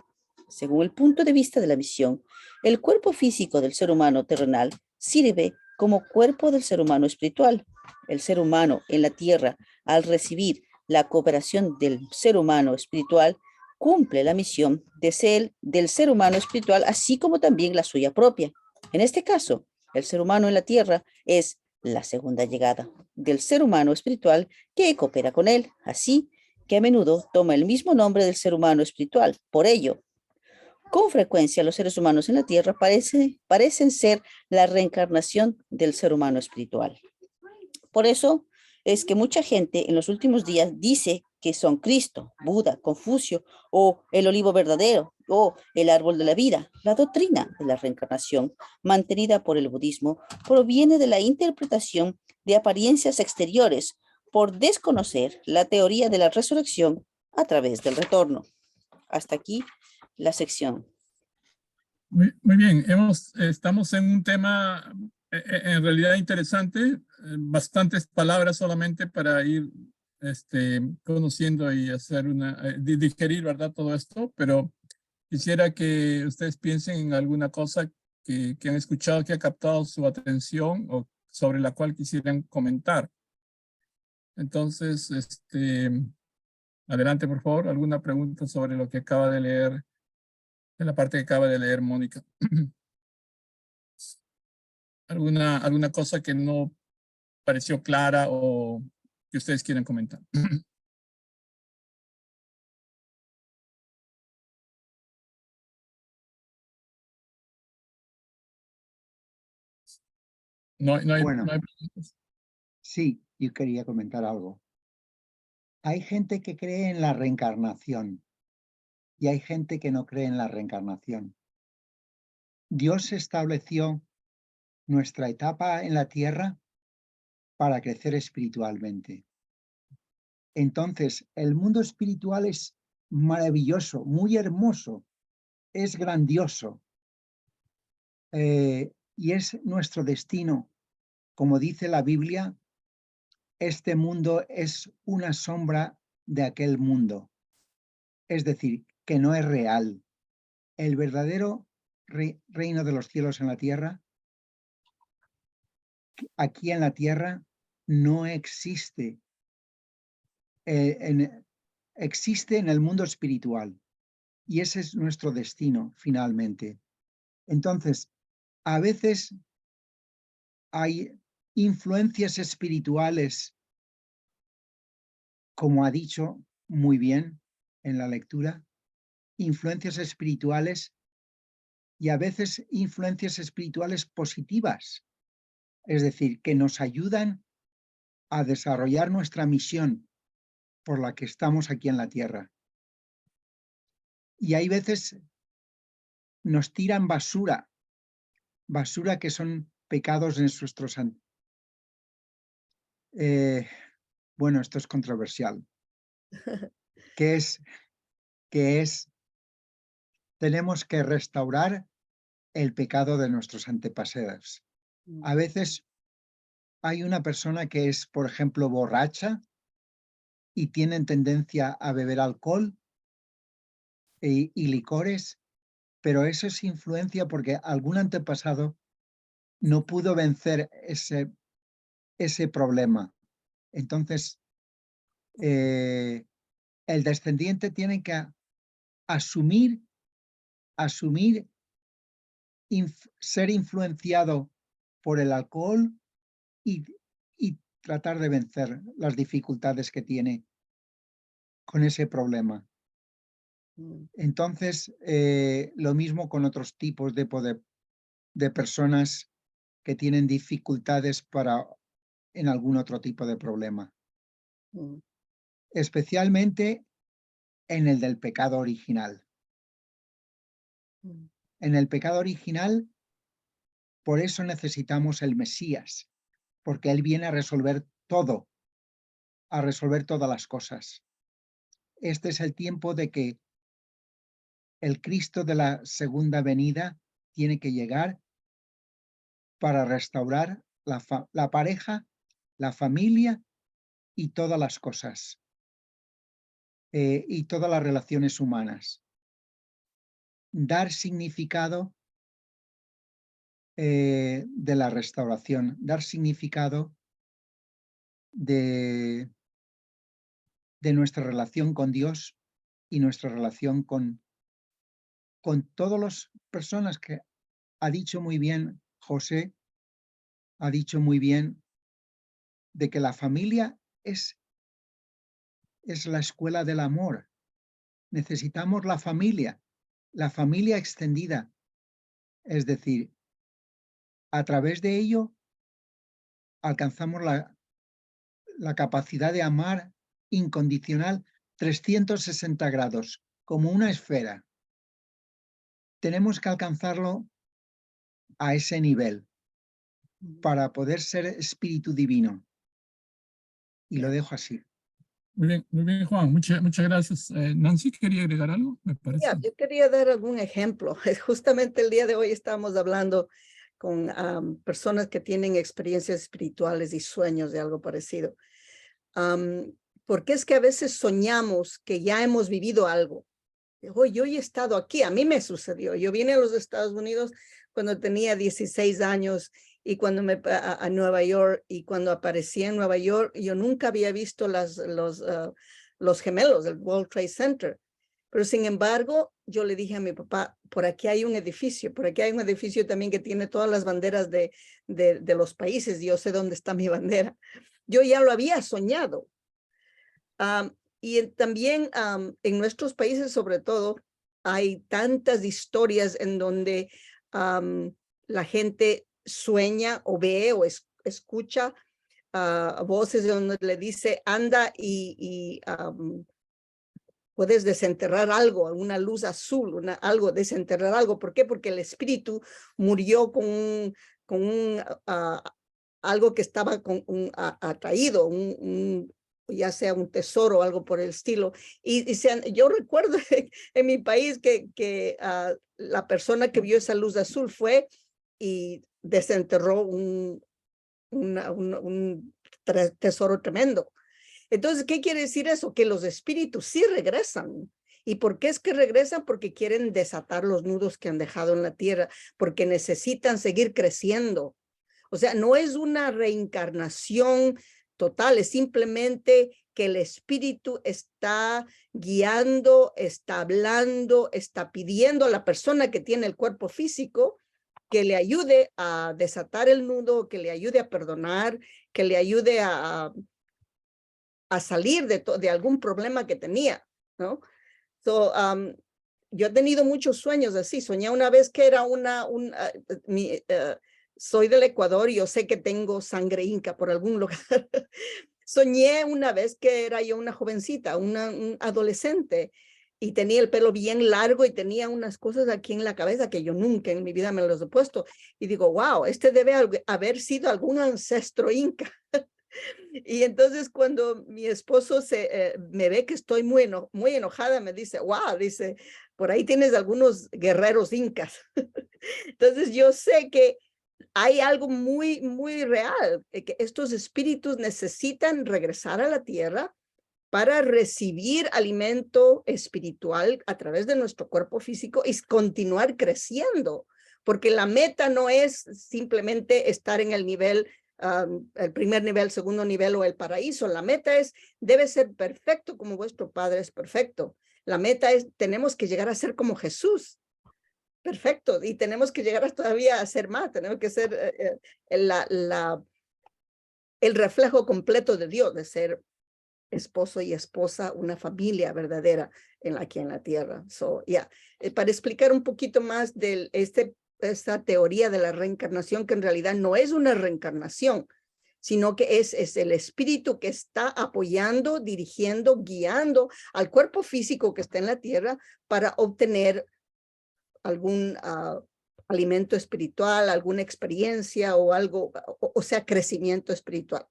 Según el punto de vista de la misión, el cuerpo físico del ser humano terrenal sirve como cuerpo del ser humano espiritual. El ser humano en la tierra, al recibir la cooperación del ser humano espiritual, cumple la misión del ser humano espiritual, así como también la suya propia. En este caso, el ser humano en la tierra es la segunda llegada del ser humano espiritual que coopera con él, así que a menudo toma el mismo nombre del ser humano espiritual. Por ello, con frecuencia los seres humanos en la tierra parecen ser la reencarnación del ser humano espiritual. Por eso, es que mucha gente en los últimos días dice que son Cristo, Buda, Confucio o el olivo verdadero o el árbol de la vida. La doctrina de la reencarnación mantenida por el budismo proviene de la interpretación de apariencias exteriores por desconocer la teoría de la resurrección a través del retorno. Hasta aquí la sección. Muy bien, estamos en un tema en realidad interesante, bastantes palabras solamente para ir conociendo y hacer digerir, ¿verdad? Todo esto, pero quisiera que ustedes piensen en alguna cosa que han escuchado, que ha captado su atención o sobre la cual quisieran comentar. Entonces, adelante, por favor, alguna pregunta sobre lo que acaba de leer, en la parte que acaba de leer Mónica. ¿Alguna cosa que no pareció clara o que ustedes quieran comentar? No hay Bueno, preguntas. sí, yo quería comentar algo. Hay gente que cree en la reencarnación y hay gente que no cree en la reencarnación. Dios estableció nuestra etapa en la tierra para crecer espiritualmente. Entonces, el mundo espiritual es maravilloso, muy hermoso, es grandioso y es nuestro destino. Como dice la Biblia, este mundo es una sombra de aquel mundo. Es decir, que no es real. El verdadero reino de los cielos en la tierra, aquí en la tierra, no existe. Existe en el mundo espiritual. Y ese es nuestro destino, finalmente. Entonces, a veces hay influencias espirituales, como ha dicho muy bien en la lectura, influencias espirituales y a veces influencias espirituales positivas, es decir, que nos ayudan a desarrollar nuestra misión por la que estamos aquí en la tierra. Y hay veces nos tiran basura que son pecados en nuestros... bueno, esto es controversial. que es, tenemos que restaurar el pecado de nuestros antepasados. A veces hay una persona que es, por ejemplo, borracha y tienen tendencia a beber alcohol y licores, pero eso es influencia porque algún antepasado no pudo vencer ese problema. Entonces, el descendiente tiene que asumir ser influenciado por el alcohol y tratar de vencer las dificultades que tiene con ese problema. Entonces, lo mismo con otros tipos de personas que tienen dificultades en algún otro tipo de problema. Especialmente en el del pecado original. En el pecado original, por eso necesitamos el Mesías, porque Él viene a resolver todo, a resolver todas las cosas. Este es el tiempo de que el Cristo de la segunda venida tiene que llegar para restaurar la pareja, la familia y todas las cosas, y todas las relaciones humanas. Dar significado de la restauración, dar significado de nuestra relación con Dios y nuestra relación con todas las personas que ha dicho muy bien José, ha dicho muy bien de que la familia es la escuela del amor. Necesitamos la familia extendida, es decir, a través de ello alcanzamos la capacidad de amar incondicional 360 grados, como una esfera. Tenemos que alcanzarlo a ese nivel para poder ser espíritu divino. Y lo dejo así. Muy bien, Juan. Muchas gracias. Nancy, ¿quería agregar algo? Me parece. Yo quería dar algún ejemplo. Justamente el día de hoy estábamos hablando con personas que tienen experiencias espirituales y sueños de algo parecido. Porque es que a veces soñamos que ya hemos vivido algo. Yo he estado aquí, a mí me sucedió. Yo vine a los Estados Unidos cuando tenía 16 años y cuando a Nueva York, y cuando aparecí en Nueva York, yo nunca había visto los gemelos del World Trade Center. Pero sin embargo, yo le dije a mi papá, por aquí hay un edificio también que tiene todas las banderas de los países. Yo sé dónde está mi bandera. Yo ya lo había soñado. Y también en nuestros países, sobre todo, hay tantas historias en donde la gente sueña o ve o escucha voces donde le dice, anda y puedes desenterrar algo, una luz azul, algo, desenterrar algo. ¿Por qué? Porque el espíritu murió con algo que estaba atraído, ya sea un tesoro o algo por el estilo. Yo recuerdo en mi país que la persona que vio esa luz azul fue y desenterró un tesoro tremendo. Entonces, ¿qué quiere decir eso? Que los espíritus sí regresan. ¿Y por qué es que regresan? Porque quieren desatar los nudos que han dejado en la tierra, porque necesitan seguir creciendo. O sea, no es una reencarnación total, es simplemente que el espíritu está guiando, está hablando, está pidiendo a la persona que tiene el cuerpo físico que le ayude a desatar el nudo, que le ayude a perdonar, que le ayude a salir de algún problema que tenía, ¿no? Yo he tenido muchos sueños así. Soñé una vez que era soy del Ecuador y yo sé que tengo sangre inca por algún lugar. Soñé una vez que era yo una jovencita, un adolescente, y tenía el pelo bien largo y tenía unas cosas aquí en la cabeza que yo nunca en mi vida me los he puesto. Y digo, wow, este debe haber sido algún ancestro inca. Y entonces cuando mi esposo me ve que estoy muy enojada, me dice, wow, dice, por ahí tienes algunos guerreros incas. Entonces yo sé que hay algo muy, muy real, que estos espíritus necesitan regresar a la tierra para recibir alimento espiritual a través de nuestro cuerpo físico y continuar creciendo, porque la meta no es simplemente estar en el nivel, el primer nivel, segundo nivel o el paraíso. La meta debe ser perfecto como vuestro Padre es perfecto. La meta tenemos que llegar a ser como Jesús. Perfecto, y tenemos que llegar todavía a ser más, tenemos que ser el reflejo completo de Dios, de ser esposo y esposa, una familia verdadera aquí en la tierra. Para explicar un poquito más de esta teoría de la reencarnación, que en realidad no es una reencarnación, sino que es el espíritu que está apoyando, dirigiendo, guiando al cuerpo físico que está en la tierra para obtener algún alimento espiritual, alguna experiencia o algo, o sea, crecimiento espiritual.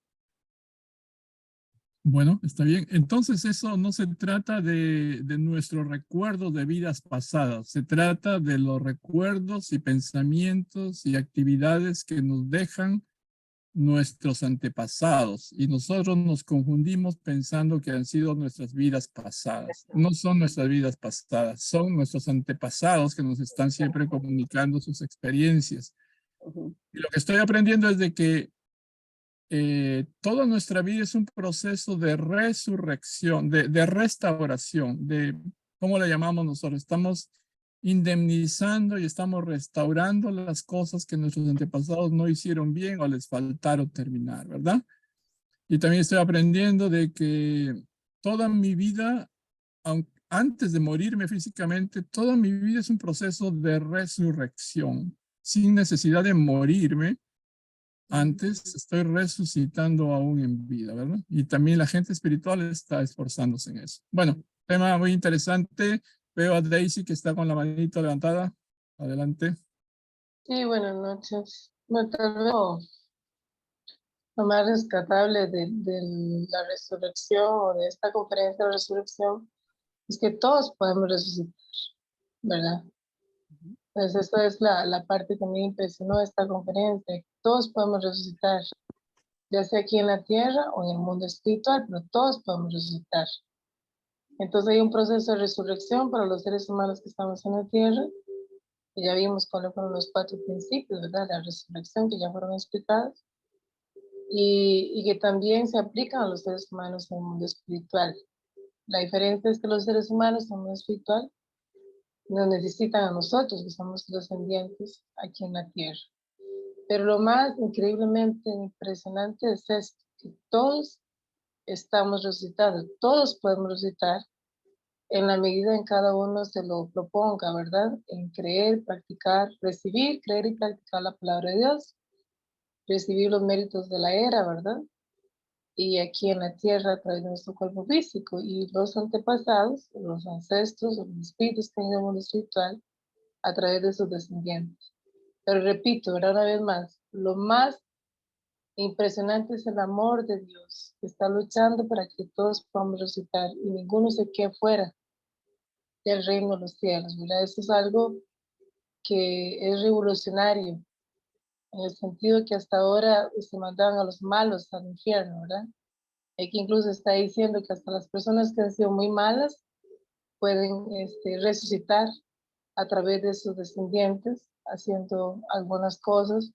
Bueno, está bien. Entonces eso no se trata de nuestros recuerdos de vidas pasadas. Se trata de los recuerdos y pensamientos y actividades que nos dejan nuestros antepasados. Y nosotros nos confundimos pensando que han sido nuestras vidas pasadas. No son nuestras vidas pasadas, son nuestros antepasados que nos están siempre comunicando sus experiencias. Y lo que estoy aprendiendo es de que toda nuestra vida es un proceso de resurrección, de restauración, ¿cómo le llamamos nosotros? Estamos indemnizando y estamos restaurando las cosas que nuestros antepasados no hicieron bien o les faltaron terminar, ¿verdad? Y también estoy aprendiendo de que toda mi vida, antes de morirme físicamente, toda mi vida es un proceso de resurrección, sin necesidad de morirme. antes, estoy resucitando aún en vida, ¿verdad? Y también la gente espiritual está esforzándose en eso. Bueno, tema muy interesante. Veo a Daisy que está con la manito levantada. Adelante. Sí, buenas noches. Bueno, tal vez lo más rescatable de la resurrección o de esta conferencia de resurrección es que todos podemos resucitar, ¿verdad? Entonces, esa es la parte que me impresionó de esta conferencia. Todos podemos resucitar, ya sea aquí en la tierra o en el mundo espiritual, pero todos podemos resucitar. Entonces hay un proceso de resurrección para los seres humanos que estamos en la tierra. Y ya vimos cuáles fueron los 4 principios, ¿verdad? La resurrección que ya fueron explicados. Y que también se aplican a los seres humanos en el mundo espiritual. La diferencia es que los seres humanos en el mundo espiritual nos necesitan a nosotros, que somos descendientes aquí en la tierra. Pero lo más increíblemente impresionante es esto, que todos estamos resucitados, todos podemos resucitar en la medida en cada uno se lo proponga, ¿verdad? En creer, practicar, recibir, creer y practicar la palabra de Dios, recibir los méritos de la era, ¿verdad? Y aquí en la tierra a través de nuestro cuerpo físico y los antepasados, los ancestros, los espíritus que en el mundo espiritual a través de sus descendientes. Pero repito, ¿verdad? Una vez más, lo más impresionante es el amor de Dios, que está luchando para que todos podamos resucitar y ninguno se quede fuera del reino de los cielos, ¿verdad? Eso es algo que es revolucionario, en el sentido que hasta ahora se mandaban a los malos al infierno, ¿verdad? Aquí incluso está diciendo que hasta las personas que han sido muy malas pueden resucitar a través de sus descendientes, haciendo algunas cosas,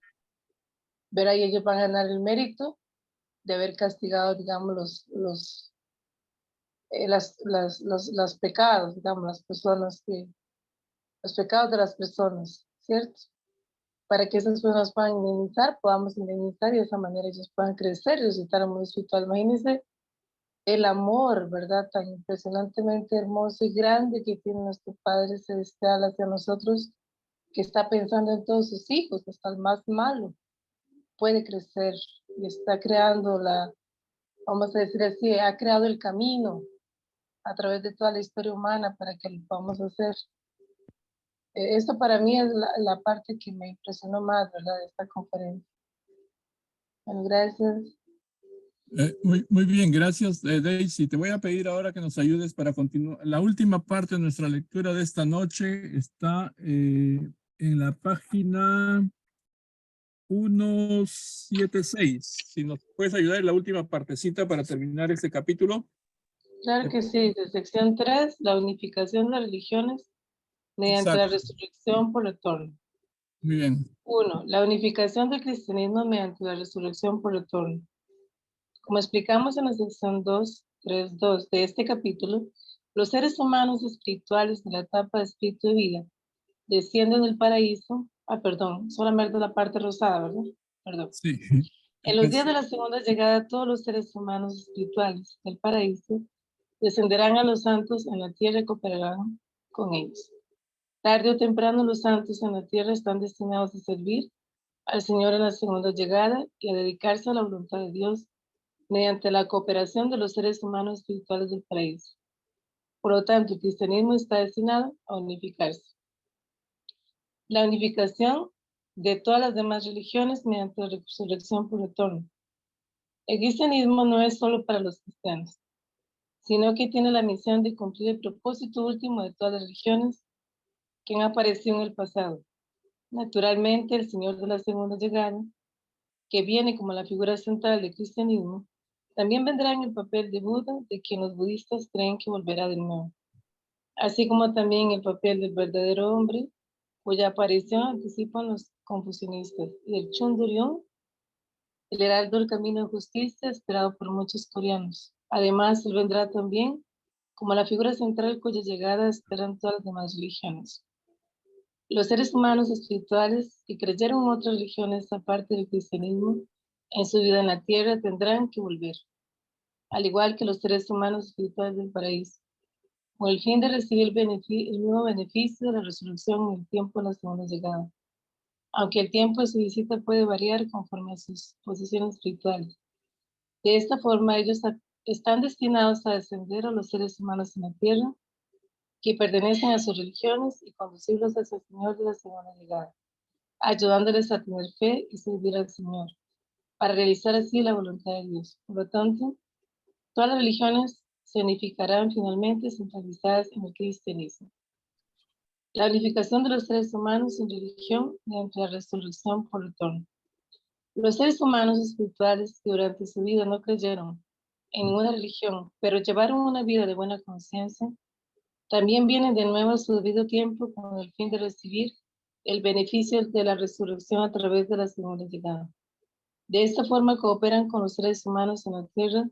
¿verdad? Y ellos van a ganar el mérito de haber castigado, digamos, los pecados, digamos, las personas los pecados de las personas, ¿cierto? Para que esas personas puedan indemnizar, podamos indemnizar y de esa manera ellos puedan crecer y resucitar al mundo espiritual. Imagínense el amor, ¿verdad? Tan impresionantemente hermoso y grande que tiene nuestro Padre Celestial hacia nosotros, que está pensando en todos sus hijos, hasta el más malo puede crecer y está creando vamos a decir así, ha creado el camino a través de toda la historia humana para que lo podamos hacer. Esto para mí es la parte que me impresionó más, ¿verdad? De esta conferencia. Bueno, gracias. Muy bien, gracias Daisy. Te voy a pedir ahora que nos ayudes para continuar. La última parte de nuestra lectura de esta noche está en la página 176. Si nos puedes ayudar en la última partecita para terminar este capítulo. Claro que sí, de sección 3, la unificación de las religiones mediante la resurrección por retorno. Muy bien. 1. La unificación del cristianismo mediante la resurrección por retorno. Como explicamos en la sección 2.3.2 de este capítulo, los seres humanos espirituales de la etapa de espíritu de vida descienden del paraíso, solamente la parte rosada, ¿verdad? Perdón. Sí. En los días de la segunda llegada, todos los seres humanos espirituales del paraíso descenderán a los santos en la tierra y cooperarán con ellos. Tarde o temprano los santos en la tierra están destinados a servir al Señor en la segunda llegada y a dedicarse a la voluntad de Dios mediante la cooperación de los seres humanos espirituales del paraíso. Por lo tanto, el cristianismo está destinado a unificarse. La unificación de todas las demás religiones mediante la resurrección por retorno. El cristianismo no es solo para los cristianos, sino que tiene la misión de cumplir el propósito último de todas las religiones que han aparecido en el pasado. Naturalmente, el Señor de la segunda llegada, que viene como la figura central del cristianismo, también vendrá en el papel de Buda, de quien los budistas creen que volverá de nuevo, así como también el papel del verdadero hombre, cuya aparición anticipan los confucianistas, y el Chunduryong, el heraldo del camino de justicia esperado por muchos coreanos. Además, él vendrá también como la figura central cuya llegada esperan todas las demás religiones. Los seres humanos espirituales que creyeron en otras religiones aparte del cristianismo en su vida en la tierra tendrán que volver, al igual que los seres humanos espirituales del paraíso, con el fin de recibir el mismo beneficio de la resurrección en el tiempo de la segunda llegada. aunque el tiempo de su visita puede variar conforme a sus posiciones espirituales. De esta forma, ellos están destinados a descender a los seres humanos en la tierra que pertenecen a sus religiones y conducirlos hacia el Señor de la segunda llegada, ayudándoles a tener fe y servir al Señor, para realizar así la voluntad de Dios. Por lo tanto, todas las religiones se unificarán finalmente centralizadas en el cristianismo. La unificación de los seres humanos en religión mediante la resurrección por retorno. Los seres humanos espirituales que durante su vida no creyeron en ninguna religión, pero llevaron una vida de buena conciencia, también vienen de nuevo a su debido tiempo con el fin de recibir el beneficio de la resurrección a través de la segunda llegada. De esta forma cooperan con los seres humanos en la tierra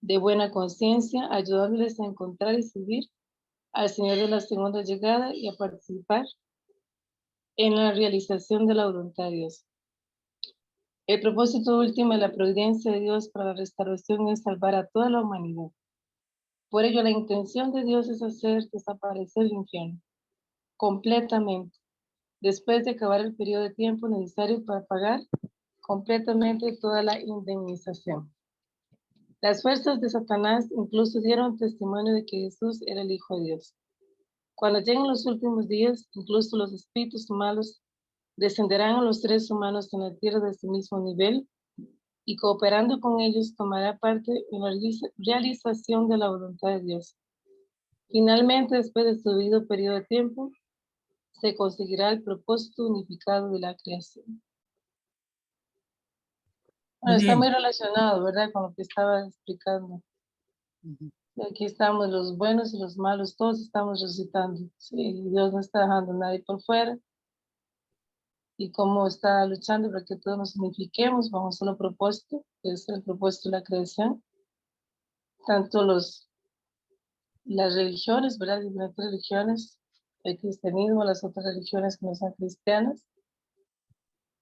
de buena conciencia, ayudándoles a encontrar y servir al Señor de la segunda llegada y a participar en la realización de la voluntad de Dios. El propósito último de la providencia de Dios para la restauración es salvar a toda la humanidad. Por ello, la intención de Dios es hacer desaparecer el infierno completamente, después de acabar el periodo de tiempo necesario para pagar completamente toda la indemnización. Las fuerzas de Satanás incluso dieron testimonio de que Jesús era el Hijo de Dios. Cuando lleguen los últimos días, incluso los espíritus malos descenderán a los seres humanos en la tierra de su mismo nivel y cooperando con ellos tomará parte en la realización de la voluntad de Dios. Finalmente, después de su debido periodo de tiempo, se conseguirá el propósito unificado de la creación. Bueno, está muy relacionado, ¿verdad? Con lo que estaba explicando. Aquí estamos los buenos y los malos, todos estamos resucitando. Sí, Dios no está dejando a nadie por fuera. Y cómo está luchando para que todos nos unifiquemos bajo un solo propósito, que es el propósito de la creación. Tanto las religiones, ¿verdad? Diferentes religiones, el cristianismo, las otras religiones que no son cristianas.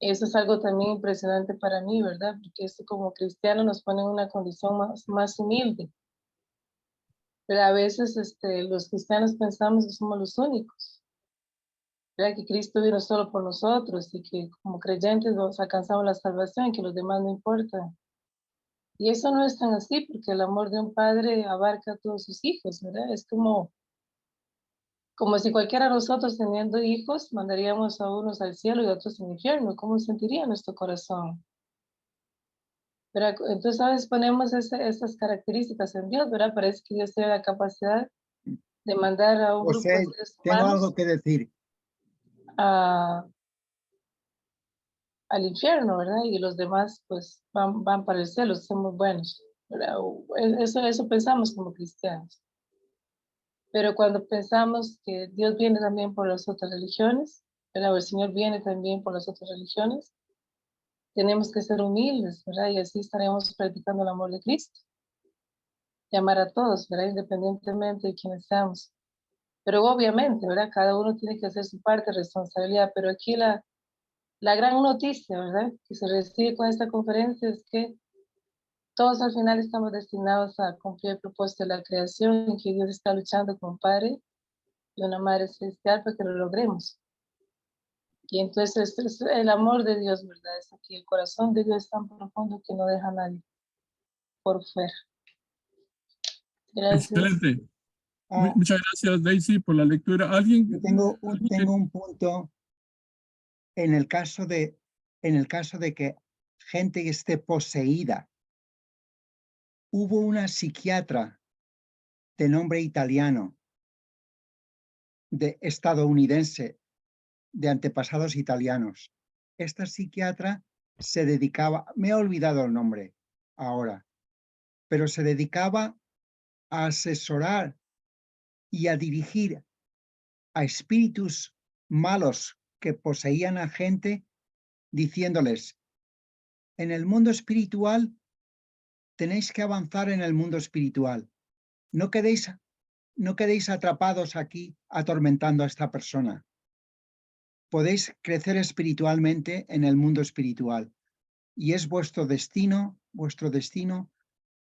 Eso es algo también impresionante para mí, ¿verdad? Porque esto como cristiano nos pone en una condición más humilde. Pero a veces los cristianos pensamos que somos los únicos, ¿verdad? Que Cristo vino solo por nosotros y que como creyentes nos alcanzamos la salvación y que los demás no importan. Y eso no es tan así, porque el amor de un padre abarca a todos sus hijos, ¿verdad? Es como si cualquiera de nosotros teniendo hijos, mandaríamos a unos al cielo y a otros al infierno. ¿Cómo sentiría nuestro corazón? Pero entonces a veces ponemos esas características en Dios, ¿verdad? Parece que Dios tiene la capacidad de mandar a un grupo de seres tengo humanos algo que decir. Al infierno, ¿verdad? Y los demás pues van para el cielo, somos buenos, ¿verdad? Eso pensamos como cristianos. Pero cuando pensamos que Dios viene también por las otras religiones, ¿verdad? O el Señor viene también por las otras religiones, tenemos que ser humildes, ¿verdad? Y así estaremos practicando el amor de Cristo. Llamar a todos, ¿verdad? Independientemente de quienes seamos. Pero obviamente, ¿verdad? Cada uno tiene que hacer su parte de responsabilidad, pero aquí la gran noticia, ¿verdad? Que se recibe con esta conferencia es que todos al final estamos destinados a cumplir el propósito de la creación y que Dios está luchando con un Padre y una Madre Celestial para que lo logremos. Y entonces es el amor de Dios, ¿verdad? Es aquí el corazón de Dios es tan profundo que no deja a nadie por fuera. Gracias. Excelente. Muchas gracias, Daisy, por la lectura. ¿Alguien? Yo tengo un punto en el caso de que gente esté poseída. Hubo una psiquiatra de nombre italiano, de estadounidense, de antepasados italianos. Esta psiquiatra se dedicaba, me he olvidado el nombre ahora, pero se dedicaba a asesorar y a dirigir a espíritus malos que poseían a gente, diciéndoles, en el mundo espiritual tenéis que avanzar en el mundo espiritual. No quedéis atrapados aquí atormentando a esta persona. Podéis crecer espiritualmente en el mundo espiritual. Y es vuestro destino,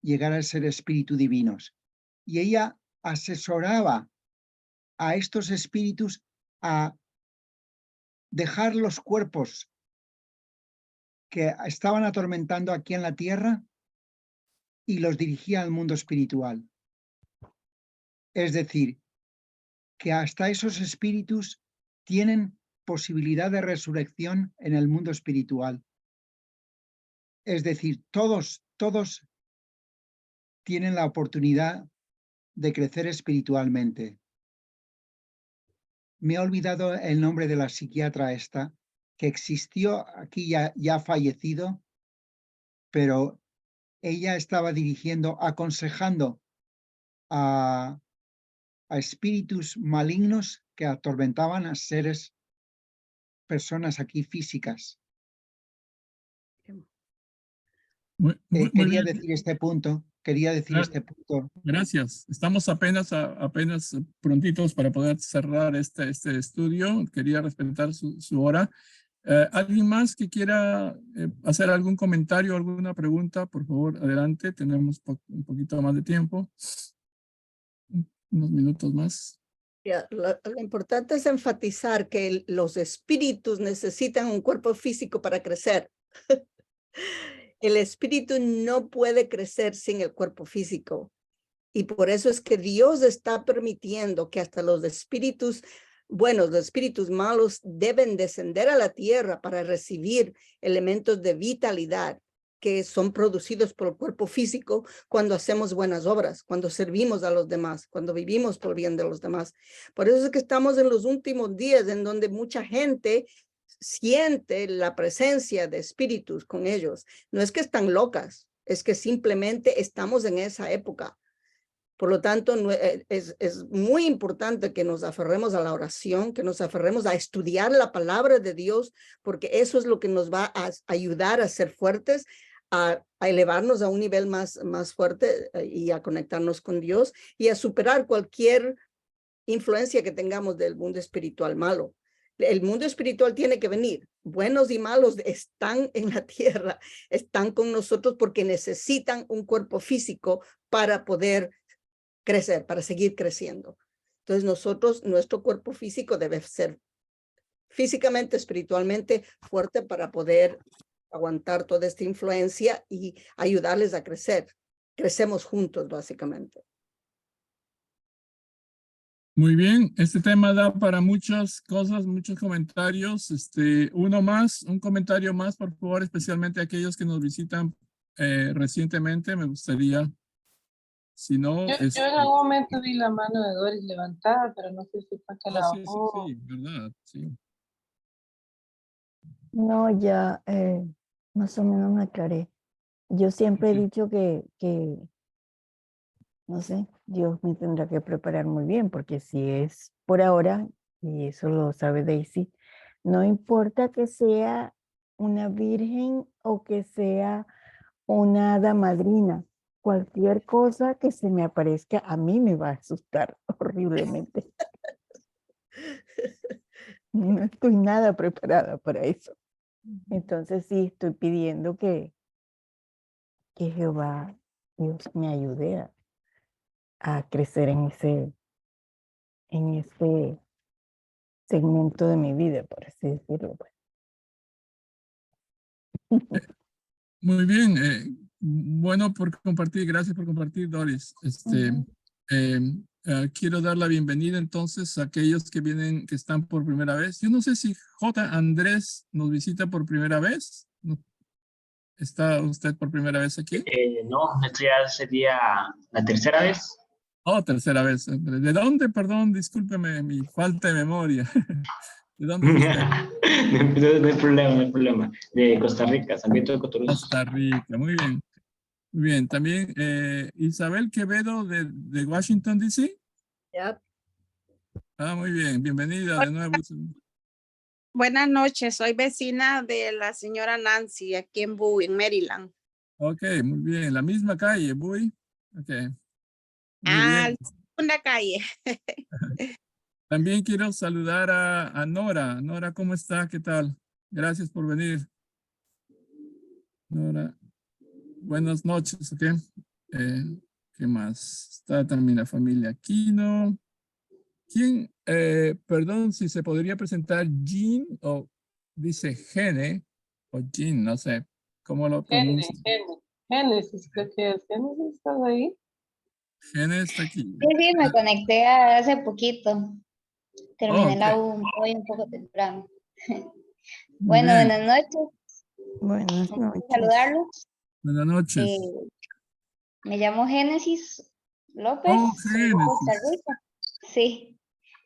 llegar a ser espíritu divinos. Y ella asesoraba a estos espíritus a dejar los cuerpos que estaban atormentando aquí en la tierra y los dirigía al mundo espiritual. Es decir, que hasta esos espíritus tienen posibilidad de resurrección en el mundo espiritual. Es decir, todos tienen la oportunidad de crecer espiritualmente. Me he olvidado el nombre de la psiquiatra esta, que existió aquí ya fallecido, pero ella estaba dirigiendo, aconsejando a espíritus malignos que atormentaban a personas aquí físicas. Muy Quería bien. decir este punto, Gracias. Estamos apenas prontitos para poder cerrar este estudio. Quería respetar su hora. ¿Alguien más que quiera hacer algún comentario, alguna pregunta? Por favor, adelante. Tenemos un poquito más de tiempo. Unos minutos más. Lo importante es enfatizar que los espíritus necesitan un cuerpo físico para crecer. El espíritu no puede crecer sin el cuerpo físico. Y por eso es que Dios está permitiendo que hasta los espíritus buenos, los espíritus malos, deben descender a la tierra para recibir elementos de vitalidad que son producidos por el cuerpo físico cuando hacemos buenas obras, cuando servimos a los demás, cuando vivimos por bien de los demás. Por eso es que estamos en los últimos días en donde mucha gente siente la presencia de espíritus con ellos. No es que están locas, es que simplemente estamos en esa época. Por lo tanto, es muy importante que nos aferremos a la oración, que nos aferremos a estudiar la palabra de Dios, porque eso es lo que nos va a ayudar a ser fuertes, a elevarnos a un nivel más fuerte y a conectarnos con Dios y a superar cualquier influencia que tengamos del mundo espiritual malo. El mundo espiritual tiene que venir. Buenos y malos están en la tierra, están con nosotros porque necesitan un cuerpo físico para poder crecer, para seguir creciendo. Entonces nuestro cuerpo físico debe ser físicamente, espiritualmente fuerte para poder aguantar toda esta influencia y ayudarles a crecer. Crecemos juntos, básicamente. Muy bien, este tema da para muchas cosas, muchos comentarios. Un comentario más, por favor, especialmente aquellos que nos visitan recientemente. Me gustaría, si no... Yo en algún momento vi la mano de Doris levantada, pero no sé si fue que la bajó. Sí, verdad, sí. No, ya más o menos me aclaré. Yo siempre he dicho que, no sé, Dios me tendrá que preparar muy bien, porque si es por ahora, y eso lo sabe Daisy, no importa que sea una virgen o que sea una hada madrina, cualquier cosa que se me aparezca a mí me va a asustar horriblemente. No estoy nada preparada para eso. Entonces sí estoy pidiendo que Jehová, Dios me ayude a crecer en ese segmento de mi vida, por así decirlo. Muy bien. Bueno por compartir. Gracias por compartir, Doris. Quiero dar la bienvenida entonces a aquellos que están por primera vez. Yo no sé si J. Andrés nos visita por primera vez. ¿Está usted por primera vez aquí? No, esto ya sería la tercera vez. Oh, tercera vez. ¿De dónde? Perdón, discúlpeme mi falta de memoria. ¿De dónde es usted? No hay problema, no hay problema. De Costa Rica, San Vito de Cotorouzi. Costa Rica, muy bien. Muy bien, también Isabel Quevedo de Washington, D.C. Yep. Ah, muy bien, bienvenida de nuevo. Buenas noches, soy vecina de la señora Nancy aquí en Bowie, en Maryland. Ok, muy bien, la misma calle, Bowie. Ok. Muy bien. Segunda calle. También quiero saludar a Nora. Nora, ¿cómo está? ¿Qué tal? Gracias por venir. Nora, buenas noches, ok. ¿Qué más? Está también la familia Aquino. ¿Quién? Perdón, si se podría presentar Jean o dice Gene. o Jin, no sé cómo lo pronuncia. Génesis, creo que es. Génesis, ¿estás ahí? Génesis está aquí. Sí, me conecté hace poquito. Terminé la Ok, U hoy un poco temprano. muy Bueno, bien. buenas noches. Buenas Un gusto noches. saludarlos. Buenas noches. Me llamo Génesis López, Oh, soy de Costa Génesis. Rica. Sí.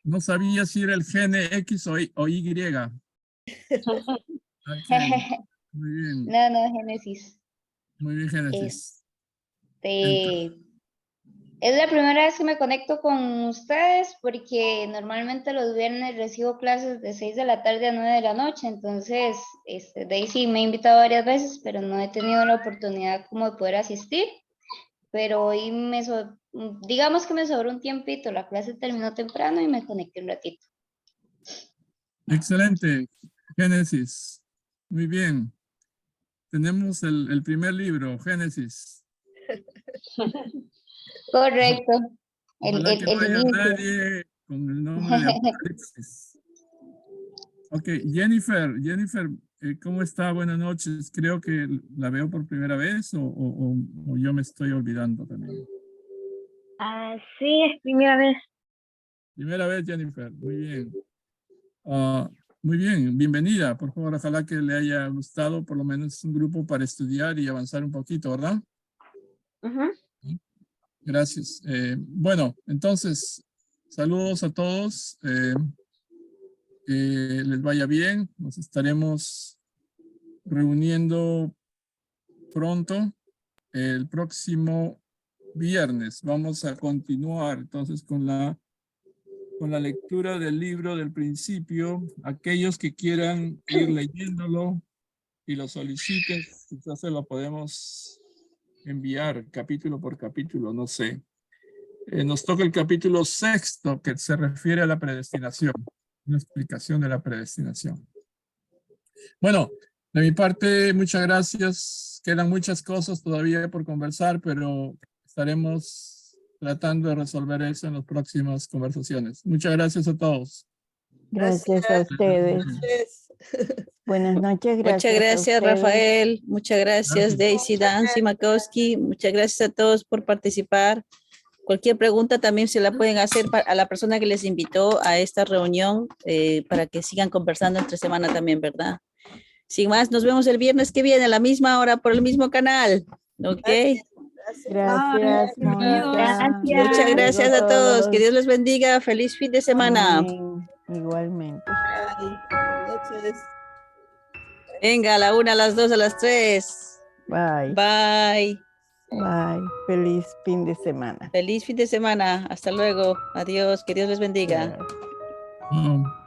No sabía si era el gene X o Y. Ok, muy bien. No, Génesis. Muy bien, Génesis. Es la primera vez que me conecto con ustedes porque normalmente los viernes recibo clases de 6 de la tarde a 9 de la noche. Entonces, Daisy me ha invitado varias veces, pero no he tenido la oportunidad como de poder asistir. Pero hoy digamos que me sobró un tiempito. La clase terminó temprano y me conecté un ratito. Excelente, Génesis. Muy bien. Tenemos el primer libro, Génesis. Correcto. Ojalá que no El haya inicio. nadie con el nombre de Apocalipsis. Ok, Jennifer, ¿cómo está? Buenas noches. Creo que la veo por primera vez o yo me estoy olvidando también. Sí, es primera vez. Primera vez, Jennifer. Muy bien. Muy bien, bienvenida. Por favor, ojalá que le haya gustado por lo menos un grupo para estudiar y avanzar un poquito, ¿verdad? Gracias. Bueno, entonces, saludos a todos. Que les vaya bien. Nos estaremos reuniendo pronto. El próximo viernes vamos a continuar entonces con la lectura del libro del principio. Aquellos que quieran ir leyéndolo y lo soliciten, quizás se lo podemos enviar capítulo por capítulo, no sé. Nos toca el capítulo 6 que se refiere a la predestinación, una explicación de la predestinación. Bueno, de mi parte, muchas gracias. Quedan muchas cosas todavía por conversar, pero estaremos tratando de resolver eso en las próximas conversaciones. Muchas gracias a todos. Gracias a ustedes. Buenas noches, gracias. Muchas gracias, a ustedes. Rafael. Muchas gracias, Daisy, Dancy, Makowski. Muchas gracias a todos por participar. Cualquier pregunta también se la pueden hacer a la persona que les invitó a esta reunión para que sigan conversando entre semana también, ¿verdad? Sin más, nos vemos el viernes que viene a la misma hora por el mismo canal. ¿Ok? Gracias, Mónica. Muchas gracias a todos. Que Dios les bendiga. Feliz fin de semana. Amén. Igualmente. Venga, a la 1, a las 2, a las 3. Bye. Bye. Bye. Feliz fin de semana. Feliz fin de semana. Hasta luego. Adiós. Que Dios les bendiga. Bye.